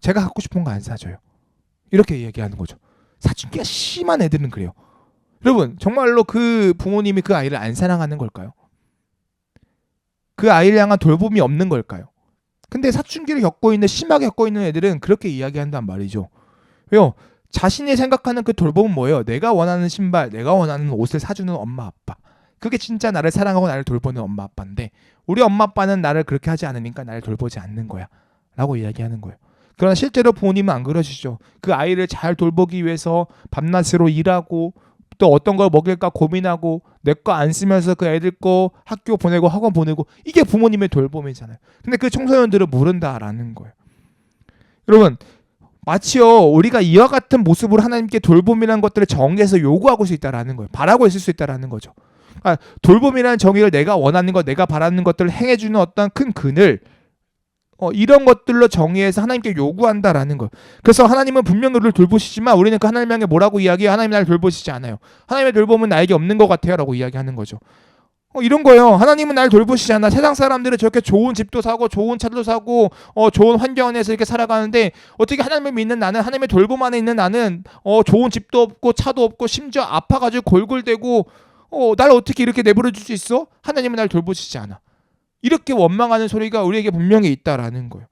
제가 갖고 싶은 거 안 사줘요. 이렇게 이야기하는 거죠. 사춘기가 심한 애들은 그래요. 여러분 정말로 그 부모님이 그 아이를 안 사랑하는 걸까요? 그 아이를 향한 돌봄이 없는 걸까요? 근데 사춘기를 심하게 겪고 있는 애들은 그렇게 이야기한단 말이죠. 왜요? 자신이 생각하는 그 돌봄은 뭐예요? 내가 원하는 신발, 내가 원하는 옷을 사주는 엄마 아빠. 그게 진짜 나를 사랑하고 나를 돌보는 엄마 아빠인데 우리 엄마 아빠는 나를 그렇게 하지 않으니까 나를 돌보지 않는 거야 라고 이야기하는 거예요. 그러나 실제로 부모님은 안 그러시죠. 그 아이를 잘 돌보기 위해서 밤낮으로 일하고 또 어떤 걸 먹일까 고민하고 내 거 안 쓰면서 그 애들 거 학교 보내고 학원 보내고 이게 부모님의 돌봄이잖아요. 근데 그 청소년들은 모른다라는 거예요. 여러분 마치요 우리가 이와 같은 모습으로 하나님께 돌봄이라는 것들을 정의해서 요구하고 수 있다라는 거예요. 바라고 있을 수 있다라는 거죠. 그러니까 돌봄이라는 정의를 내가 원하는 것, 내가 바라는 것들을 행해주는 어떤 큰 근을 이런 것들로 정의해서 하나님께 요구한다라는 거. 그래서 하나님은 분명 우리를 돌보시지만 우리는 그 하나님 향해 뭐라고 이야기해요? 하나님 나를 돌보시지 않아요. 하나님의 돌봄은 나에게 없는 것 같아요 라고 이야기하는 거죠. 이런 거예요. 하나님은 나를 돌보시지 않아. 세상 사람들은 저렇게 좋은 집도 사고 좋은 차도 사고 좋은 환경 안에서 이렇게 살아가는데 어떻게 하나님을 믿는 나는, 하나님의 돌봄 안에 있는 나는 좋은 집도 없고 차도 없고 심지어 아파가지고 골골대고 날 어떻게 이렇게 내버려 둘 수 있어? 하나님은 나를 돌보시지 않아. 이렇게 원망하는 소리가 우리에게 분명히 있다라는 거예요.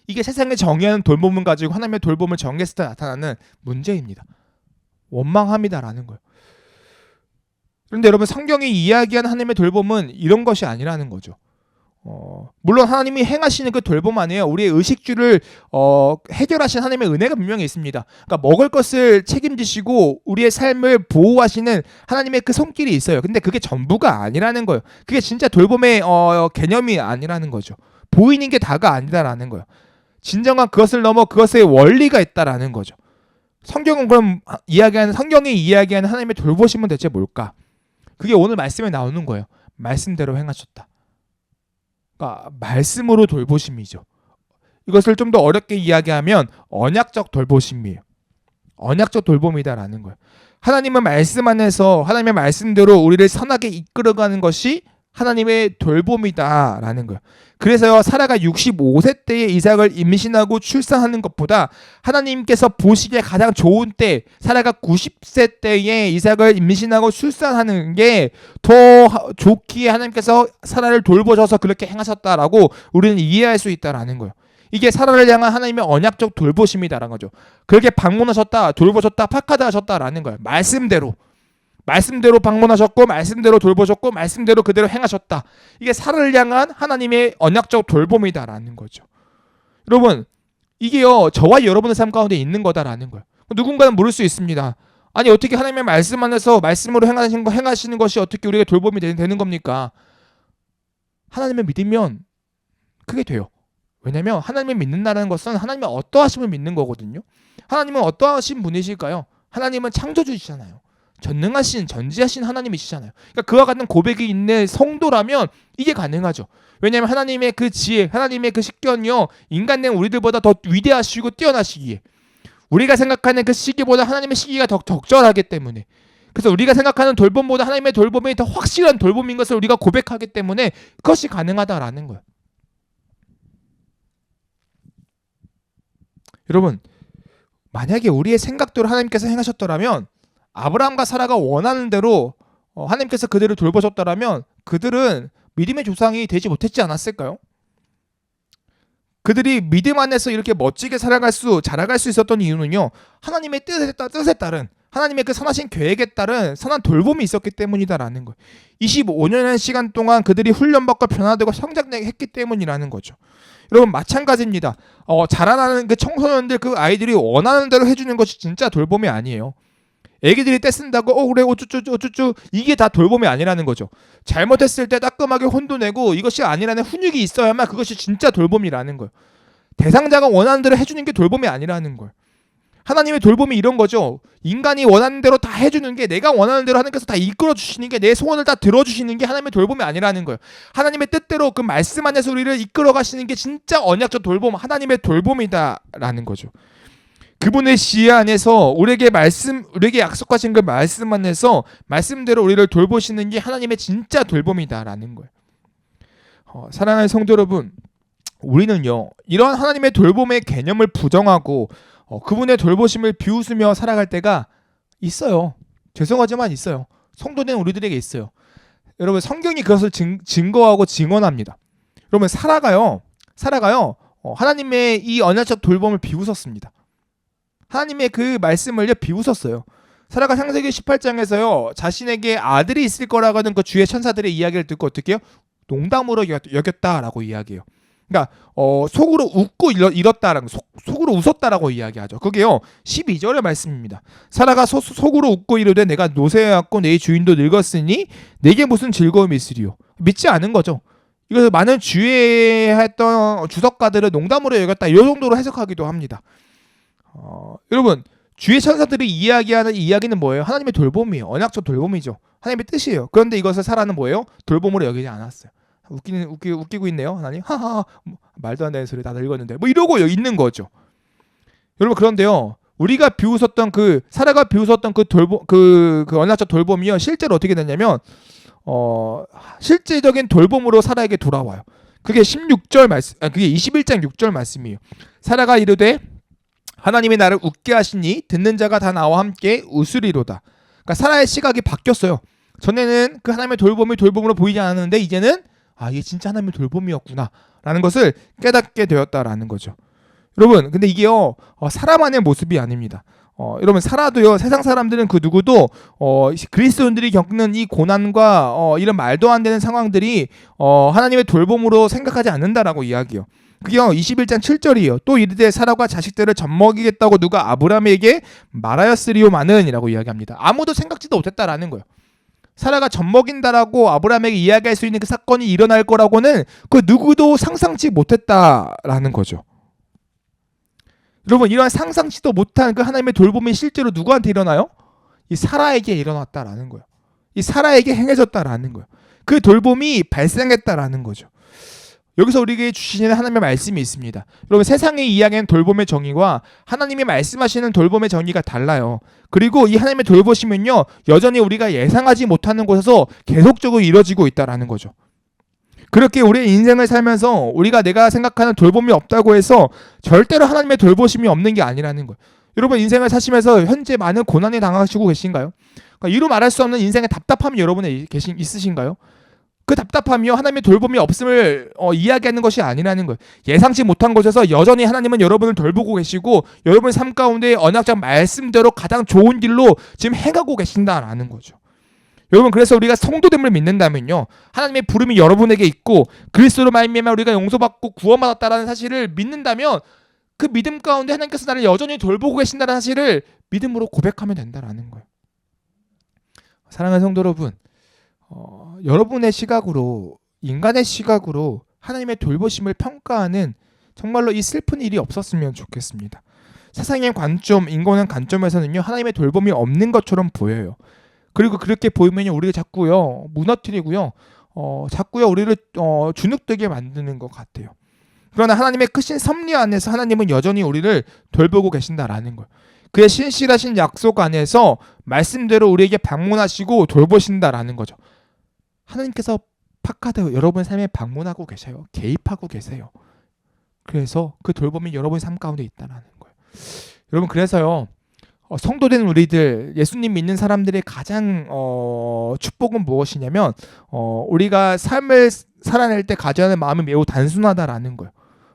이게 세상에 정의하는 돌봄을 가지고 하나님의 돌봄을 정의했을 때 나타나는 문제입니다. 원망함이다라는 거예요. 그런데 여러분 성경이 이야기하는 하나님의 돌봄은 이런 것이 아니라는 거죠. 물론 하나님이 행하시는 그 돌봄 안에요 우리의 의식주를 해결하신 하나님의 은혜가 분명히 있습니다. 그러니까 먹을 것을 책임지시고 우리의 삶을 보호하시는 하나님의 그 손길이 있어요. 근데 그게 전부가 아니라는 거예요. 그게 진짜 돌봄의 개념이 아니라는 거죠. 보이는 게 다가 아니다라는 거예요. 진정한 그것을 넘어 그것의 원리가 있다라는 거죠. 성경은 그럼 성경이 이야기하는 하나님의 돌보심은 대체 뭘까? 그게 오늘 말씀에 나오는 거예요. 말씀대로 행하셨다. 그러니까 말씀으로 돌보심이죠. 이것을 좀 더 어렵게 이야기하면 언약적 돌보심이에요. 언약적 돌봄이다라는 거예요. 하나님은 말씀 안에서 하나님의 말씀대로 우리를 선하게 이끌어가는 것이 하나님의 돌봄이다라는 거예요. 그래서요 사라가 65세 때에 이삭을 임신하고 출산하는 것보다 하나님께서 보시기에 가장 좋은 때 사라가 90세 때에 이삭을 임신하고 출산하는 게 더 좋기에 하나님께서 사라를 돌보셔서 그렇게 행하셨다라고 우리는 이해할 수 있다라는 거예요. 이게 사라를 향한 하나님의 언약적 돌보심이다라는 거죠. 그렇게 방문하셨다, 돌보셨다, 파카드하셨다라는 거예요. 말씀대로 방문하셨고 말씀대로 돌보셨고 말씀대로 그대로 행하셨다. 이게 사라를 향한 하나님의 언약적 돌봄이다라는 거죠. 여러분 이게요 저와 여러분의 삶 가운데 있는 거다라는 거예요. 누군가는 물을 수 있습니다. 아니 어떻게 하나님의 말씀 안에서 말씀으로 행하시는 것이 어떻게 우리에게 돌봄이 되는 겁니까? 하나님을 믿으면 그게 돼요. 왜냐하면 하나님을 믿는다는 것은 하나님의 어떠하심을 믿는 거거든요. 하나님은 어떠하신 분이실까요? 하나님은 창조주시잖아요. 전능하신 전지하신 하나님이시잖아요. 그러니까 그와 같은 고백이 있는 성도라면 이게 가능하죠. 왜냐하면 하나님의 그 지혜, 하나님의 그 식견이요 인간 된 우리들보다 더 위대하시고 뛰어나시기에 우리가 생각하는 그 시기보다 하나님의 시기가 더 적절하기 때문에 그래서 우리가 생각하는 돌봄보다 하나님의 돌봄이 더 확실한 돌봄인 것을 우리가 고백하기 때문에 그것이 가능하다라는 거예요. 여러분 만약에 우리의 생각대로 하나님께서 행하셨더라면 아브라함과 사라가 원하는 대로 하나님께서 그들을 돌보셨더라면 그들은 믿음의 조상이 되지 못했지 않았을까요? 그들이 믿음 안에서 이렇게 멋지게 자라갈 수 있었던 이유는요 하나님의 뜻에 따른 하나님의 그 선하신 계획에 따른 선한 돌봄이 있었기 때문이다라는 거예요. 25년의 시간 동안 그들이 훈련받고 변화되고 성장했기 때문이라는 거죠. 여러분 마찬가지입니다. 자라나는 그 청소년들 그 아이들이 원하는 대로 해주는 것이 진짜 돌봄이 아니에요. 애기들이 떼쓴다고 그래 어쭈쭈 이게 다 돌봄이 아니라는 거죠. 잘못했을 때 따끔하게 혼도 내고 이것이 아니라는 훈육이 있어야만 그것이 진짜 돌봄이라는 거예요. 대상자가 원하는 대로 해주는 게 돌봄이 아니라는 거예요. 하나님의 돌봄이 이런 거죠. 인간이 원하는 대로 다 해주는 게 내가 원하는 대로 하나님께서 다 이끌어 주시는 게 내 소원을 다 들어주시는 게 하나님의 돌봄이 아니라는 거예요. 하나님의 뜻대로 그 말씀 안에서 우리를 이끌어 가시는 게 진짜 언약적 돌봄 하나님의 돌봄이다라는 거죠. 그분의 지혜 안에서 우리에게 약속하신 그 말씀 안에서 말씀대로 우리를 돌보시는 게 하나님의 진짜 돌봄이다라는 거예요. 사랑하는 성도 여러분, 우리는요 이러한 하나님의 돌봄의 개념을 부정하고 그분의 돌보심을 비웃으며 살아갈 때가 있어요. 죄송하지만 있어요. 성도된 우리들에게 있어요. 여러분 성경이 그것을 증거하고 증언합니다. 여러분 사라가요 하나님의 이 언약적 돌봄을 비웃었습니다. 하나님의 그 말씀을 비웃었어요. 사라가 창세기 18장에서요 자신에게 아들이 있을 거라고 하는 그 주의 천사들의 이야기를 듣고 어떻게 해요? 농담으로 여겼다라고 이야기해요. 그러니까 속으로 웃고 이뤘다라는 속으로 웃었다라고 이야기하죠. 그게요 12절의 말씀입니다. 사라가 속으로 웃고 이르되 내가 노쇠하였고 내 주인도 늙었으니 내게 무슨 즐거움이 있으리요. 믿지 않은 거죠. 이것을 많은 주의했던 주석가들은 농담으로 여겼다, 이 정도로 해석하기도 합니다. 여러분, 주의 천사들이 이야기하는 이야기는 뭐예요? 하나님의 돌봄이에요. 언약적 돌봄이죠. 하나님의 뜻이에요. 그런데 이것을 사라는 뭐예요? 돌봄으로 여기지 않았어요. 웃기고 있네요. 하나님, 하하, 말도 안 되는 소리 다 늙었는데, 뭐 이러고 있는 거죠. 여러분, 그런데요, 우리가 비웃었던 사라가 비웃었던 돌봄, 언약적 돌봄이요, 실제로 어떻게 됐냐면, 실제적인 돌봄으로 사라에게 돌아와요. 그게 16절 말씀, 그게 21장 6절 말씀이에요. 사라가 이르되 하나님이 나를 웃게 하시니 듣는 자가 다 나와 함께 웃으리로다. 그러니까 사라의 시각이 바뀌었어요. 전에는 그 하나님의 돌봄이 돌봄으로 보이지 않았는데, 이제는 이게 진짜 하나님의 돌봄이었구나 라는 것을 깨닫게 되었다라는 거죠. 여러분, 근데 이게요, 사라만의 모습이 아닙니다. 여러분, 사라도요, 세상 사람들은 그 누구도 그리스도인들이 겪는 이 고난과 이런 말도 안 되는 상황들이 하나님의 돌봄으로 생각하지 않는다라고 이야기해요. 그게요, 21장 7절이에요. 또 이르되 사라가 자식들을 젖먹이겠다고 누가 아브라함에게 말하였으리오마는 이라고 이야기합니다. 아무도 생각지도 못했다라는 거예요. 사라가 젖먹인다라고 아브라함에게 이야기할 수 있는 그 사건이 일어날 거라고는 그 누구도 상상치 못했다라는 거죠. 여러분, 이러한 상상치도 못한 그 하나님의 돌봄이 실제로 누구한테 일어나요? 이 사라에게 일어났다라는 거예요. 이 사라에게 행해졌다라는 거예요. 그 돌봄이 발생했다라는 거죠. 여기서 우리에게 주시는 하나님의 말씀이 있습니다. 여러분, 세상의 이야기하는 돌봄의 정의와 하나님이 말씀하시는 돌봄의 정의가 달라요. 그리고 이 하나님의 돌보심은요, 여전히 우리가 예상하지 못하는 곳에서 계속적으로 이루어지고 있다라는 거죠. 그렇게 우리의 인생을 살면서 내가 생각하는 돌봄이 없다고 해서 절대로 하나님의 돌보심이 없는 게 아니라는 거예요. 여러분, 인생을 사시면서 현재 많은 고난에 당하시고 계신가요? 그러니까 이루 말할 수 없는 인생의 답답함이 여러분의 있으신가요? 그 답답함이요, 하나님의 돌봄이 없음을 이야기하는 것이 아니라는 거예요. 예상치 못한 곳에서 여전히 하나님은 여러분을 돌보고 계시고, 여러분의 삶 가운데 언약적 말씀대로 가장 좋은 길로 지금 행하고 계신다라는 거죠. 여러분, 그래서 우리가 성도됨을 믿는다면요, 하나님의 부름이 여러분에게 있고 그리스도로 말미암아 우리가 용서받고 구원받았다라는 사실을 믿는다면, 그 믿음 가운데 하나님께서 나를 여전히 돌보고 계신다는 사실을 믿음으로 고백하면 된다라는 거예요. 사랑하는 성도 여러분, 여러분의 시각으로, 인간의 시각으로 하나님의 돌보심을 평가하는 정말로 이 슬픈 일이 없었으면 좋겠습니다. 세상의 관점, 인간의 관점에서는요, 하나님의 돌봄이 없는 것처럼 보여요. 그리고 그렇게 보이면요, 우리가 자꾸요 무너뜨리고요, 자꾸요 우리를 주눅들게 만드는 것 같아요. 그러나 하나님의 크신 섭리 안에서 하나님은 여전히 우리를 돌보고 계신다라는 거예요. 그의 신실하신 약속 안에서 말씀대로 우리에게 방문하시고 돌보신다라는 거죠. 하나님께서 파카드 여러분의 삶에 방문하고 계세요. 개입하고 계세요. 그래서 그 돌봄이 여러분의 삶 가운데 있다라는 거예요. 여러분, 그래서요, 성도된 우리들, 예수님 믿는 사람들의 가장 축복은 무엇이냐면, 우리가 삶을 살아낼 때 가져야 하는 마음이 매우 단순하다라는 거예요.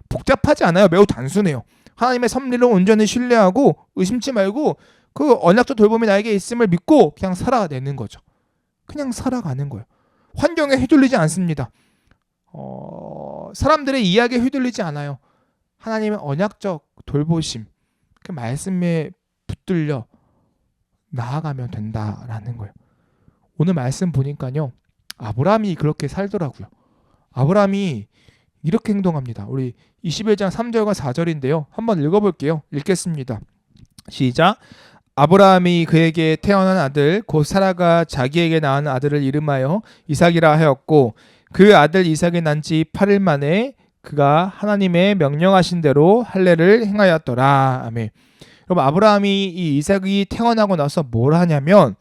복잡하지 않아요. 매우 단순해요. 하나님의 섭리를 온전히 신뢰하고 의심치 말고 그 언약적 돌봄이 나에게 있음을 믿고 그냥 살아내는 거죠. 그냥 살아가는 거예요. 환경에 휘둘리지 않습니다. 사람들의 이야기에 휘둘리지 않아요. 하나님의 언약적 돌보심, 그 말씀에 붙들려 나아가면 된다라는 거예요. 오늘 말씀 보니까요, 아브라함이 그렇게 살더라고요. 아브라함이 이렇게 행동합니다. 우리 21장 3절과 4절인데요. 한번 읽어볼게요. 읽겠습니다. 시작. 아브라함이 그에게 태어난 아들 곧 사라가 자기에게 낳은 아들을 이름하여 이삭이라 하였고, 그 아들 이삭이 난 지 8일 만에 그가 하나님의 명령하신 대로 할례를 행하였더라. 아멘. 여러분, 아브라함이 이 이삭이 태어나고 나서 뭘 하냐면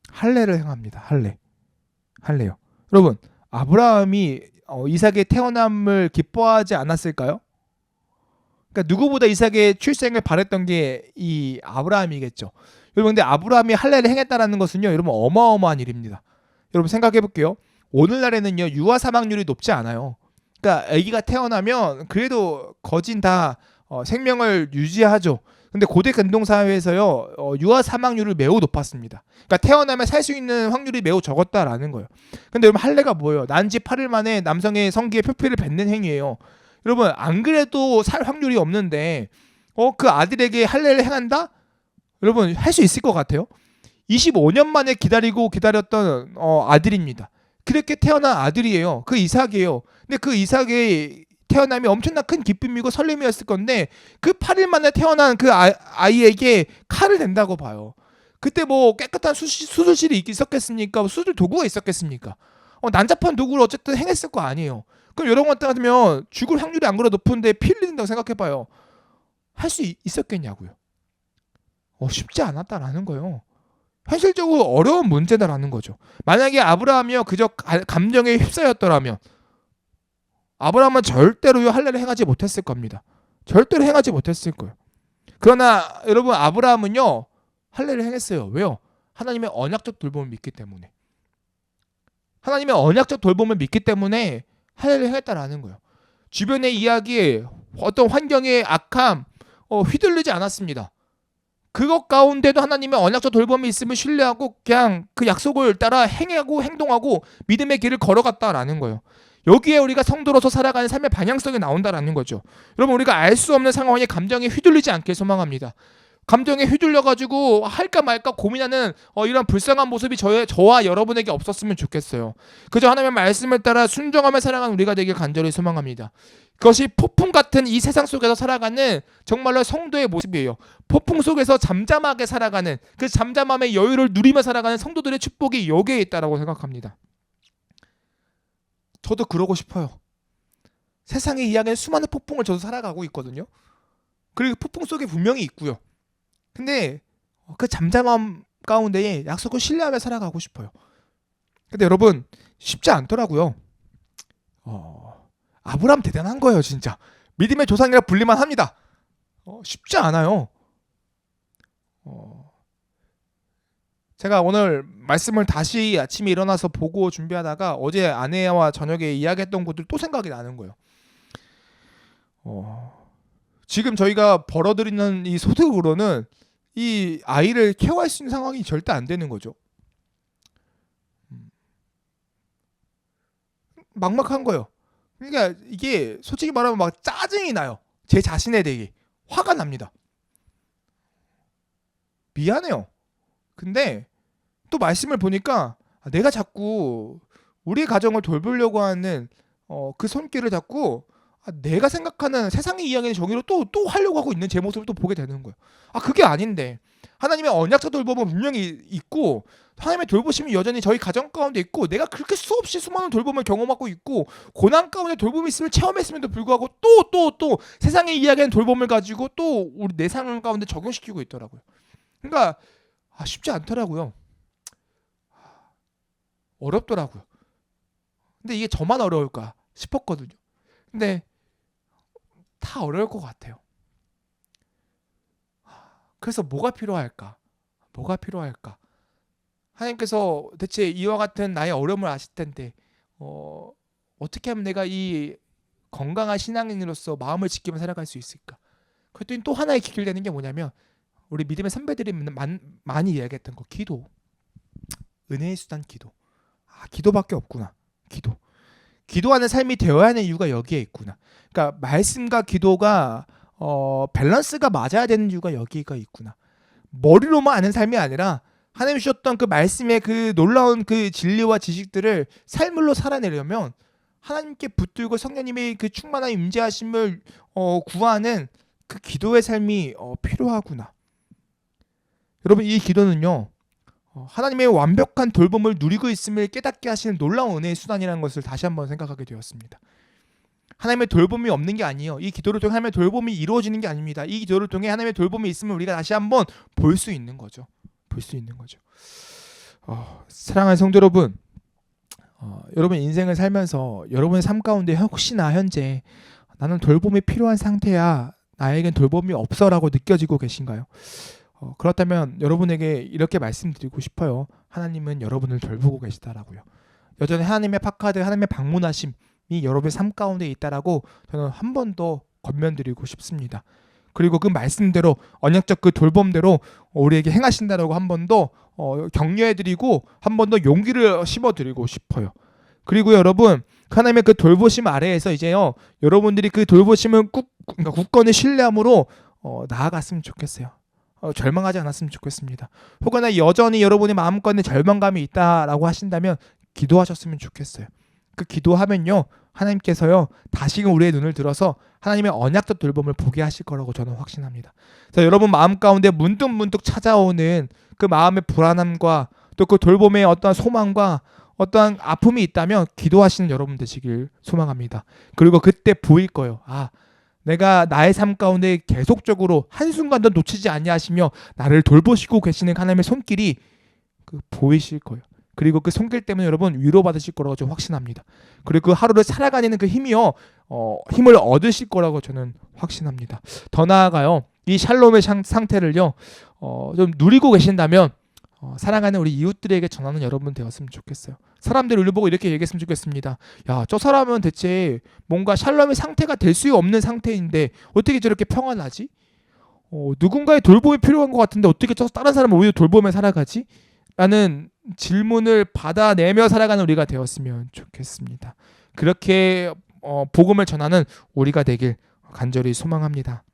할례를 행합니다. 할례요. 여러분, 아브라함이 이삭의 태어남을 기뻐하지 않았을까요? 그러니까 누구보다 이삭의 출생을 바랬던 게 이 아브라함이겠죠. 여러분, 근데 아브라함이 할례를 행했다라는 것은요, 여러분, 어마어마한 일입니다. 여러분, 생각해 볼게요. 오늘날에는요, 유아 사망률이 높지 않아요. 그러니까 아기가 태어나면 그래도 거진 다 생명을 유지하죠. 근데 고대 근동 사회에서요, 유아 사망률이 매우 높았습니다. 그러니까 태어나면 살 수 있는 확률이 매우 적었다라는 거예요. 근데 여러분, 할례가 뭐예요? 난 지 8일 만에 남성의 성기에 표피를 뱉는 행위예요. 여러분, 안 그래도 살 확률이 없는데 그 아들에게 할례를 행한다? 여러분, 할 수 있을 것 같아요? 25년 만에 기다렸던 아들입니다. 그렇게 태어난 아들이에요. 그 이삭이에요. 근데 그 이삭의 태어남이 엄청난 큰 기쁨이고 설렘이었을 건데 그 8일 만에 태어난 그 아이에게 칼을 댄다고 봐요. 그때 뭐 깨끗한 수술실이 있었겠습니까? 수술 도구가 있었겠습니까? 난잡한 도구를 어쨌든 행했을 거 아니에요. 그럼 이런 것 같으면 죽을 확률이 안 그래도 높은데 피 흘린다고 생각해봐요. 할 수 있었겠냐고요. 쉽지 않았다라는 거예요. 현실적으로 어려운 문제다라는 거죠. 만약에 아브라함이요 그저 감정에 휩싸였더라면 아브라함은 절대로 할례를 행하지 못했을 겁니다. 절대로 행하지 못했을 거예요. 그러나 여러분 아브라함은요 할례를 행했어요. 왜요? 하나님의 언약적 돌봄을 믿기 때문에. 하나님의 언약적 돌봄을 믿기 때문에 할례를 행했다라는 거예요. 주변의 이야기에 어떤 환경의 악함 휘둘리지 않았습니다. 그것 가운데도 하나님의 언약적 돌봄이 있음을 신뢰하고 그냥 그 약속을 따라 행하고 행동하고 믿음의 길을 걸어갔다라는 거예요. 여기에 우리가 성도로서 살아가는 삶의 방향성이 나온다라는 거죠. 여러분 우리가 알 수 없는 상황에 감정에 휘둘리지 않길 소망합니다. 감정에 휘둘려가지고 할까 말까 고민하는 이런 불쌍한 모습이 저와 여러분에게 없었으면 좋겠어요. 그저 하나님의 말씀을 따라 순종하며 살아가는 우리가 되길 간절히 소망합니다. 그것이 폭풍 같은 이 세상 속에서 살아가는 정말로 성도의 모습이에요. 폭풍 속에서 잠잠하게 살아가는 그 잠잠함의 여유를 누리며 살아가는 성도들의 축복이 여기에 있다라고 생각합니다. 저도 그러고 싶어요. 세상에 이야기하는 수많은 폭풍을 저도 살아가고 있거든요. 그리고 폭풍 속에 분명히 있고요. 근데 그 잠잠함 가운데에 약속을 신뢰하며 살아가고 싶어요. 근데 여러분 쉽지 않더라고요. 아브라함 대단한 거예요 진짜. 믿음의 조상이라 불리만 합니다. 쉽지 않아요. 제가 오늘 말씀을 다시 아침에 일어나서 보고 준비하다가 어제 아내와 저녁에 이야기했던 것들 또 생각이 나는 거예요. 지금 저희가 벌어들이는 이 소득으로는 이 아이를 케어할 수 있는 상황이 절대 안 되는 거죠. 막막한 거예요. 그러니까 이게 솔직히 말하면 막 짜증이 나요. 제 자신에 대해 화가 납니다. 미안해요. 근데 또 말씀을 보니까 내가 자꾸 우리의 가정을 돌보려고 하는 그 손길을 자꾸 내가 생각하는 세상의 이야기의 정의로 또 하려고 하고 있는 제 모습을 또 보게 되는 거예요. 그게 아닌데 하나님의 언약적 돌봄은 분명히 있고 하나님의 돌보심이 여전히 저희 가정 가운데 있고 내가 그렇게 수없이 수많은 돌봄을 경험하고 있고 고난 가운데 돌봄이 있음을 체험했음에도 불구하고 또 세상의 이야기하는 돌봄을 가지고 또 우리 내 삶 가운데 적용시키고 있더라고요. 그러니까 쉽지 않더라고요. 어렵더라고요. 근데 이게 저만 어려울까 싶었거든요. 근데 다 어려울 것 같아요. 그래서 뭐가 필요할까? 하나님께서 대체 이와 같은 나의 어려움을 아실 텐데 어떻게 하면 내가 이 건강한 신앙인으로서 마음을 지키며 살아갈 수 있을까? 그랬더니 또 하나의 기킬되는 게 뭐냐면 우리 믿음의 선배들이 많이 이야기했던 거 기도. 은혜의 수단 기도. 기도밖에 없구나. 기도하는 삶이 되어야 하는 이유가 여기에 있구나. 그러니까 말씀과 기도가 밸런스가 맞아야 되는 이유가 여기가 있구나. 머리로만 아는 삶이 아니라 하나님 주셨던 그 말씀의 그 놀라운 그 진리와 지식들을 삶으로 살아내려면 하나님께 붙들고 성령님의 그 충만한 임재하심을 구하는 그 기도의 삶이 필요하구나. 여러분 이 기도는요. 하나님의 완벽한 돌봄을 누리고 있음을 깨닫게 하시는 놀라운 은혜의 수단이라는 것을 다시 한번 생각하게 되었습니다. 하나님의 돌봄이 없는 게 아니에요. 이 기도를 통해 하나님의 돌봄이 이루어지는 게 아닙니다. 이 기도를 통해 하나님의 돌봄이 있음을 우리가 다시 한번 볼 수 있는 거죠. 사랑하는 성도 여러분, 여러분 인생을 살면서 여러분의 삶 가운데 혹시나 현재 나는 돌봄이 필요한 상태야, 나에겐 돌봄이 없어라고 느껴지고 계신가요? 그렇다면 여러분에게 이렇게 말씀드리고 싶어요. 하나님은 여러분을 돌보고 계시다라고요. 여전히 하나님의 파카드, 하나님의 방문하심이 여러분의 삶 가운데 있다라고 저는 한 번 더 권면드리고 싶습니다. 그리고 그 말씀대로 언약적 그 돌봄대로 우리에게 행하신다라고 한 번 더 격려해드리고 한 번 더 용기를 심어드리고 싶어요. 그리고 여러분 하나님의 그 돌보심 아래에서 이제요 여러분들이 그 돌보심을 그러니까 굳건히 신뢰함으로 나아갔으면 좋겠어요. 절망하지 않았으면 좋겠습니다. 혹여나 여전히 여러분의 마음 가운데 절망감이 있다라고 하신다면 기도하셨으면 좋겠어요. 그 기도하면요, 하나님께서요 다시금 우리의 눈을 들어서 하나님의 언약적 돌봄을 보게 하실 거라고 저는 확신합니다. 그래서 여러분 마음 가운데 문득문득 찾아오는 그 마음의 불안함과 또 그 돌봄의 어떠한 소망과 어떠한 아픔이 있다면 기도하시는 여러분 되시길 소망합니다. 그리고 그때 보일 거예요. 아, 내가 나의 삶 가운데 계속적으로 한순간도 놓치지 아니하시며 나를 돌보시고 계시는 하나님의 손길이 보이실 거예요. 그리고 그 손길 때문에 여러분 위로받으실 거라고 저는 확신합니다. 그리고 그 하루를 살아가는 그 힘이요, 힘을 얻으실 거라고 저는 확신합니다. 더 나아가요, 이 샬롬의 상태를요, 좀 누리고 계신다면 사랑하는 우리 이웃들에게 전하는 여러분 되었으면 좋겠어요. 사람들이 우리 보고 이렇게 얘기했으면 좋겠습니다. 야, 저 사람은 대체 뭔가 샬롬의 상태가 될 수 없는 상태인데 어떻게 저렇게 평안하지? 누군가의 돌봄이 필요한 것 같은데 어떻게 저 다른 사람을 오히려 돌보며 살아가지? 라는 질문을 받아내며 살아가는 우리가 되었으면 좋겠습니다. 그렇게 복음을 전하는 우리가 되길 간절히 소망합니다.